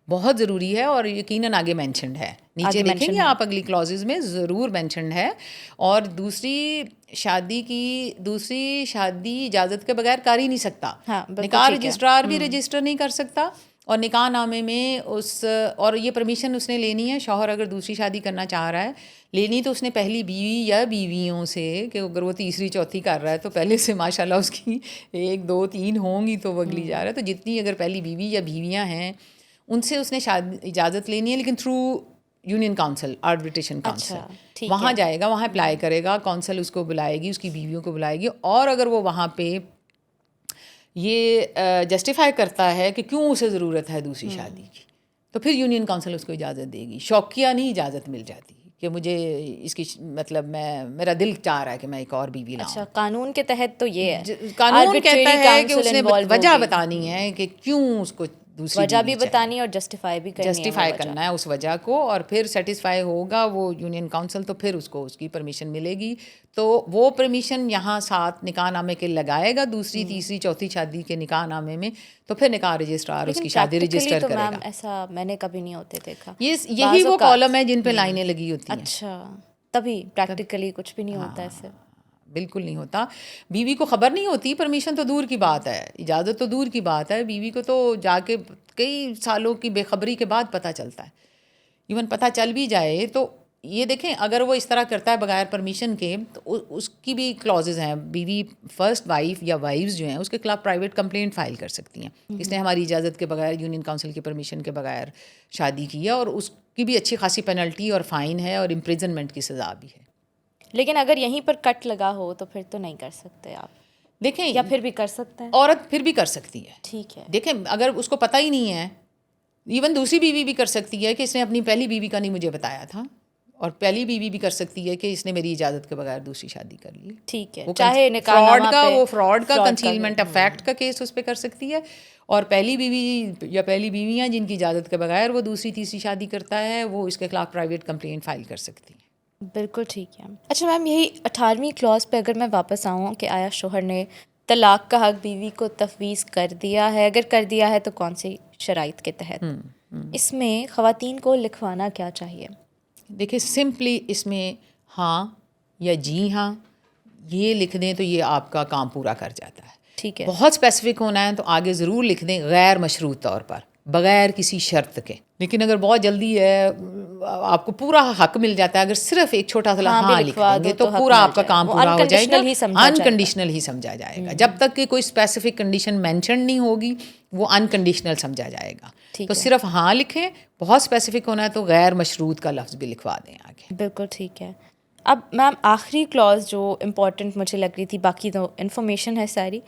بہت ضروری ہے, اور یقیناً آگے مینشنڈ ہے, نیچے دیکھیں گے آپ اگلی کلازز میں ضرور مینشنڈ ہے. اور دوسری شادی اجازت کے بغیر کر ہی نہیں سکتا. نکاح رجسٹرار بھی رجسٹر نہیں کر سکتا, اور نکاح نامے میں اور یہ پرمیشن اس نے لینی ہے, شوہر اگر دوسری شادی کرنا چاہ رہا ہے, لینی تو اس نے پہلی بیوی یا بیویوں سے, کہ اگر وہ تیسری چوتھی کر رہا ہے تو پہلے سے ماشاء اللہ اس کی 1 2 3 ہوں گی تو وہ اگلی جا رہا ہے. تو جتنی اگر پہلی بیوی یا بیویاں ہیں ان سے اس نے اجازت لینی ہے, لیکن through union council, arbitration council. وہاں جائے گا, وہاں اپلائی کرے گا, کاؤنسل اس کو بلائے گی, اس کی بیویوں کو بلائے گی, اور اگر وہ وہاں پہ یہ جسٹیفائی کرتا ہے کہ کیوں اسے ضرورت ہے دوسری شادی کی, تو پھر یونین کاؤنسل اس کو اجازت دے گی. شوقیہ نہیں اجازت مل جاتی کہ مجھے اس کی مطلب میرا دل چاہ رہا ہے کہ میں ایک اور بیوی لاؤں. اچھا, قانون کے تحت تو یہ ہے, قانون کہتا ہے کہ اس نے وجہ بتانی ہے کہ کیوں اس کو دوسری وجہ بھی بتانی اور جسٹیفائی بھی کرنا ہے اس وجہ کو, اور پھر سیٹسفائی ہوگا وہ یونین کاؤنسل تو پھر اس کو اس کی پرمیشن ملے گی. تو وہ پرمیشن یہاں ساتھ نکاح نامے کے لگائے گا, دوسری تیسری چوتھی شادی کے نکاح نامے میں, تو پھر نکاح رجسٹرار اس کی شادی رجسٹر کرے گا. ایسا میں نے کبھی نہیں ہوتے دیکھا. یہی وہ کالم ہے جن پہ لائنیں لگی ہوتی ہیں. اچھا, تبھی پریکٹیکلی کچھ بھی نہیں ہوتا ایسے. بالکل نہیں ہوتا. بیوی کو خبر نہیں ہوتی, پرمیشن تو دور کی بات ہے, اجازت تو دور کی بات ہے, بیوی کو تو جا کے کئی سالوں کی بے خبری کے بعد پتہ چلتا ہے. ایون پتہ چل بھی جائے تو یہ دیکھیں, اگر وہ اس طرح کرتا ہے بغیر پرمیشن کے, تو اس کی بھی کلازز ہیں. بیوی فرسٹ وائف یا وائفز جو ہیں اس کے خلاف پرائیویٹ کمپلینٹ فائل کر سکتی ہیں, اس نے ہماری اجازت کے بغیر, یونین کاؤنسل کی پرمیشن کے بغیر شادی کی ہے, اور اس کی بھی اچھی خاصی پینلٹی اور فائن ہے, اور امپریزنمنٹ کی سزا بھی ہے. لیکن اگر یہیں پر کٹ لگا ہو تو پھر تو نہیں کر سکتے آپ. دیکھیں, یا پھر بھی کر سکتے ہیں, عورت پھر بھی کر سکتی ہے. ٹھیک ہے. دیکھیں, اگر اس کو پتہ ہی نہیں ہے, ایون دوسری بیوی بھی کر سکتی ہے کہ اس نے اپنی پہلی بیوی کا نہیں مجھے بتایا تھا, اور پہلی بیوی بھی کر سکتی ہے کہ اس نے میری اجازت کے بغیر دوسری شادی کر لی. ٹھیک ہے, چاہے فراڈ کا کنسیلمنٹ آف فیکٹ کا کیس اس پہ کر سکتی ہے, اور پہلی بیوی یا پہلی بیویاں جن کی اجازت کے بغیر وہ دوسری تیسری شادی کرتا ہے, وہ اس کے خلاف پرائیویٹ کمپلینٹ فائل کر سکتی ہے. بالکل ٹھیک ہے. اچھا میم, یہی 18ویں کلاس پہ اگر میں واپس آؤں کہ آیا شوہر نے طلاق کا حق بیوی کو تفویض کر دیا ہے, اگر کر دیا ہے تو کون سی شرائط کے تحت, اس میں خواتین کو لکھوانا کیا چاہیے؟ دیکھیں, سمپلی اس میں ہاں یا جی ہاں یہ لکھ دیں تو یہ آپ کا کام پورا کر جاتا ہے. ٹھیک ہے. بہت اسپیسیفک ہونا ہے تو آگے ضرور لکھ دیں غیر مشروط طور پر. بغیر کسی شرط کے. لیکن اگر بہت جلدی ہے, آپ کو پورا حق مل جاتا ہے, اگر صرف ایک چھوٹا سا ہاں لکھ دیں گے تو پورا آپ کا کام پورا ہو جائے گا, انکنڈیشنل ہی سمجھا جائے گا. جب تک کہ کوئی اسپیسیفک کنڈیشن مینشن نہیں ہوگی وہ انکنڈیشنل سمجھا جائے گا. تو صرف ہاں لکھیں, بہت اسپیسیفک ہونا ہے تو غیر مشروط کا لفظ بھی لکھوا دیں آگے. بالکل ٹھیک ہے. اب میم آخری کلاز جو امپورٹنٹ مجھے لگ رہی تھی, باقی تو انفارمیشن ہے ساری,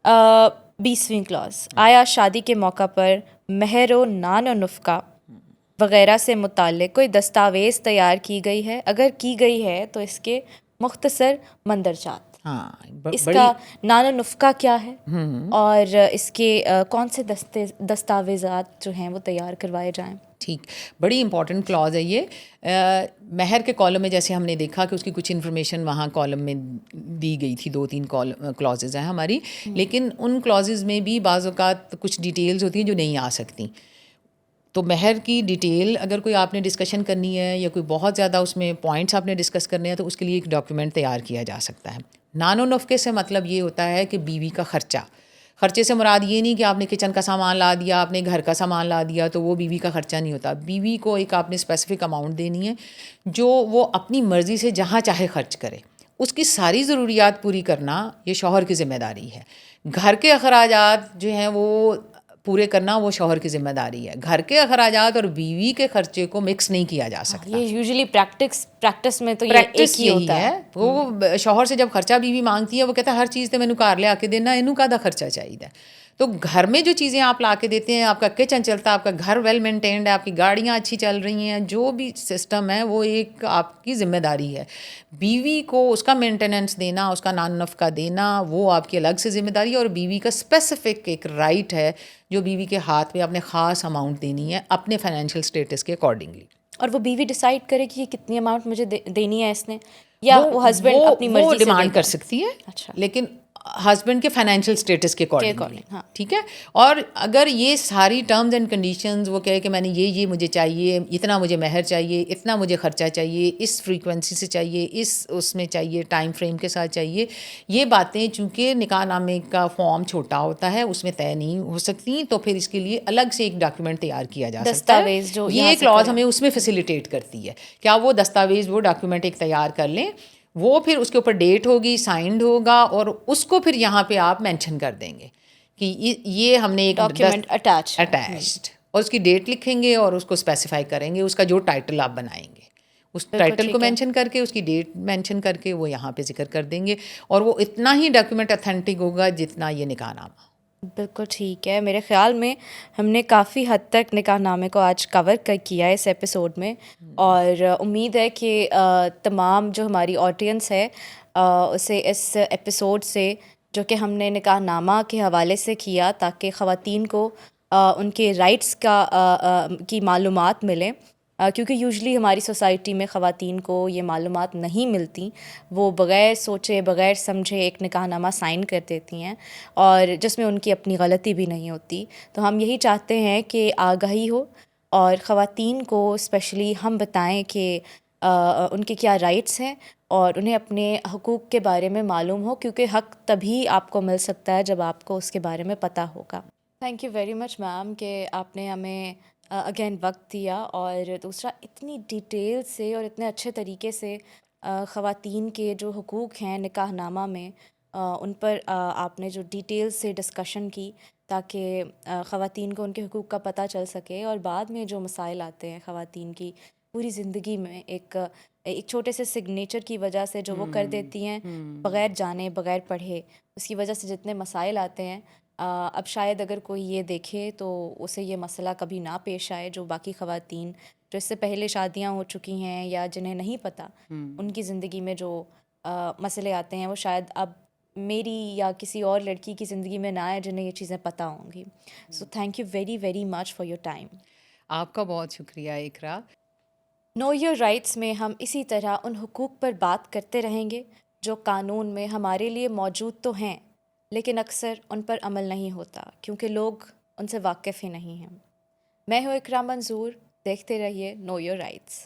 20ویں کلاز, آیا شادی کے موقع پر مہر و نان و نفقہ وغیرہ سے متعلق کوئی دستاویز تیار کی گئی ہے؟ اگر کی گئی ہے تو اس کے مختصر مندرجات. اس کا نان و نفقہ کیا ہے اور اس کے کون سے دستاویزات جو ہیں وہ تیار کروائے جائیں؟ ٹھیک, بڑی امپورٹنٹ کلاز ہے یہ. مہر کے کالم میں جیسے ہم نے دیکھا کہ اس کی کچھ انفارمیشن وہاں کالم میں دی گئی تھی, 2-3 کلازز ہیں ہماری, لیکن ان کلازز میں بھی بعض اوقات کچھ ڈیٹیلز ہوتی ہیں جو نہیں آ سکتی. تو مہر کی ڈیٹیل اگر کوئی آپ نے ڈسکشن کرنی ہے یا کوئی بہت زیادہ اس میں پوائنٹس آپ نے ڈسکس کرنے ہیں تو اس کے لیے ایک ڈاکیومنٹ تیار کیا جا سکتا ہے. نان و نفقے سے مطلب یہ ہوتا ہے کہ بیوی کا خرچہ. خرچے سے مراد یہ نہیں کہ آپ نے کچن کا سامان لا دیا, آپ نے گھر کا سامان لا دیا تو وہ بیوی کا خرچہ نہیں ہوتا. بیوی کو ایک آپ نے اسپیسیفک اماؤنٹ دینی ہے جو وہ اپنی مرضی سے جہاں چاہے خرچ کرے. اس کی ساری ضروریات پوری کرنا یہ شوہر کی ذمہ داری ہے. گھر کے اخراجات جو ہیں وہ پورے کرنا وہ شوہر کی ذمہ داری ہے. گھر کے اخراجات اور بیوی کے خرچے کو مکس نہیں کیا جا سکتا. یہ یوزلی پریکٹس میں تو پریکٹس یہی ہے. وہ شوہر سے جب خرچہ بیوی مانگتی ہے وہ کہتا ہے ہر چیز تو مینوں گھر لے کے دینا, اینوں کا خرچہ چاہیے. تو گھر میں جو چیزیں آپ لا کے دیتے ہیں, آپ کا کچن چلتا ہے, آپ کا گھر ویل مینٹینڈ ہے, آپ کی گاڑیاں اچھی چل رہی ہیں, جو بھی سسٹم ہے وہ ایک آپ کی ذمہ داری ہے. بیوی کو اس کا مینٹیننس دینا, اس کا نان نفقہ دینا وہ آپ کی الگ سے ذمہ داری ہے. اور بیوی کا اسپیسیفک ایک رائٹ ہے جو بیوی کے ہاتھ میں اپنے خاص اماؤنٹ دینی ہے اپنے فائنینشیل اسٹیٹس کے اکارڈنگلی. اور وہ بیوی ڈیسائیڈ کرے کہ یہ کتنی اماؤنٹ مجھے دینی ہے اس نے, یا وہ ہسبینڈ اپنی مرضی سے ڈیمانڈ کر سکتی ہے. اچھا, لیکن ہسبینڈ کے فائنینشیل اسٹیٹس کے اکارڈنگلی. ٹھیک ہے. اور اگر یہ ساری ٹرمز اینڈ کنڈیشنز وہ کہے کہ میں نے یہ مجھے چاہیے, اتنا مجھے مہر چاہیے, اتنا مجھے خرچہ چاہیے, اس فریکوینسی سے چاہیے, اس میں چاہیے, ٹائم فریم کے ساتھ چاہیے, یہ باتیں چونکہ نکاح نامے کا فارم چھوٹا ہوتا ہے اس میں طے نہیں ہو سکتی. تو پھر اس کے لیے الگ سے ایک ڈاکیومنٹ تیار کیا جا سکتا ہے. یہ کلاز ہمیں اس میں فیسیلیٹیٹ کرتی ہے. کیا وہ دستاویز وہ ڈاکیومنٹ ایک تیار کر لیں, وہ پھر اس کے اوپر ڈیٹ ہوگی, سائنڈ ہوگا, اور اس کو پھر یہاں پہ آپ مینشن کر دیں گے کہ یہ ہم نے ایک ڈاکیومنٹ اٹیچڈ, اور اس کی ڈیٹ لکھیں گے اور اس کو اسپیسیفائی کریں گے. اس کا جو ٹائٹل آپ بنائیں گے اس ٹائٹل کو مینشن کر کے, اس کی ڈیٹ مینشن کر کے وہ یہاں پہ ذکر کر دیں گے. اور وہ اتنا ہی ڈاکیومنٹ اتھینٹک ہوگا جتنا یہ نکاح نامہ. بالکل ٹھیک ہے. میرے خیال میں ہم نے کافی حد تک نکاح نامے کو آج کور کیا ہے اس ایپیسوڈ میں, اور امید ہے کہ تمام جو ہماری آڈینس ہے اسے اس ایپیسوڈ سے جو کہ ہم نے نکاح نامہ کے حوالے سے کیا تاکہ خواتین کو ان کے رائٹس کی معلومات ملیں, کیونکہ یوزلی ہماری سوسائٹی میں خواتین کو یہ معلومات نہیں ملتی. وہ بغیر سوچے بغیر سمجھے ایک نکاح نامہ سائن کر دیتی ہیں اور جس میں ان کی اپنی غلطی بھی نہیں ہوتی. تو ہم یہی چاہتے ہیں کہ آگاہی ہو اور خواتین کو اسپیشلی ہم بتائیں کہ ان کے کیا رائٹس ہیں اور انہیں اپنے حقوق کے بارے میں معلوم ہو, کیونکہ حق تبھی آپ کو مل سکتا ہے جب آپ کو اس کے بارے میں پتہ ہوگا. تھینک یو ویری مچ میم کہ آپ نے ہمیں اگین وقت دیا, اور دوسرا اتنی ڈیٹیل سے اور اتنے اچھے طریقے سے خواتین کے جو حقوق ہیں نکاح نامہ میں ان پر آپ نے جو ڈیٹیل سے ڈسکشن کی تاکہ خواتین کو ان کے حقوق کا پتہ چل سکے, اور بعد میں جو مسائل آتے ہیں خواتین کی پوری زندگی میں ایک چھوٹے سے سگنیچر کی وجہ سے جو وہ کر دیتی ہیں بغیر جانے بغیر پڑھے, اس کی وجہ سے جتنے مسائل آتے ہیں, اب شاید اگر کوئی یہ دیکھے تو اسے یہ مسئلہ کبھی نہ پیش آئے جو باقی خواتین جو اس سے پہلے شادیاں ہو چکی ہیں یا جنہیں نہیں پتہ ان کی زندگی میں جو مسئلے آتے ہیں وہ شاید اب میری یا کسی اور لڑکی کی زندگی میں نہ آئے جنہیں یہ چیزیں پتہ ہوں گی. So thank you very very much for your time. آپ کا بہت شکریہ اقرا. نو یور رائٹس میں ہم اسی طرح ان حقوق پر بات کرتے رہیں گے جو قانون میں ہمارے لیے موجود تو ہیں لیکن اکثر ان پر عمل نہیں ہوتا کیونکہ لوگ ان سے واقف ہی نہیں ہیں. میں ہوں اقرا منظور, دیکھتے رہیے نو یور رائٹس.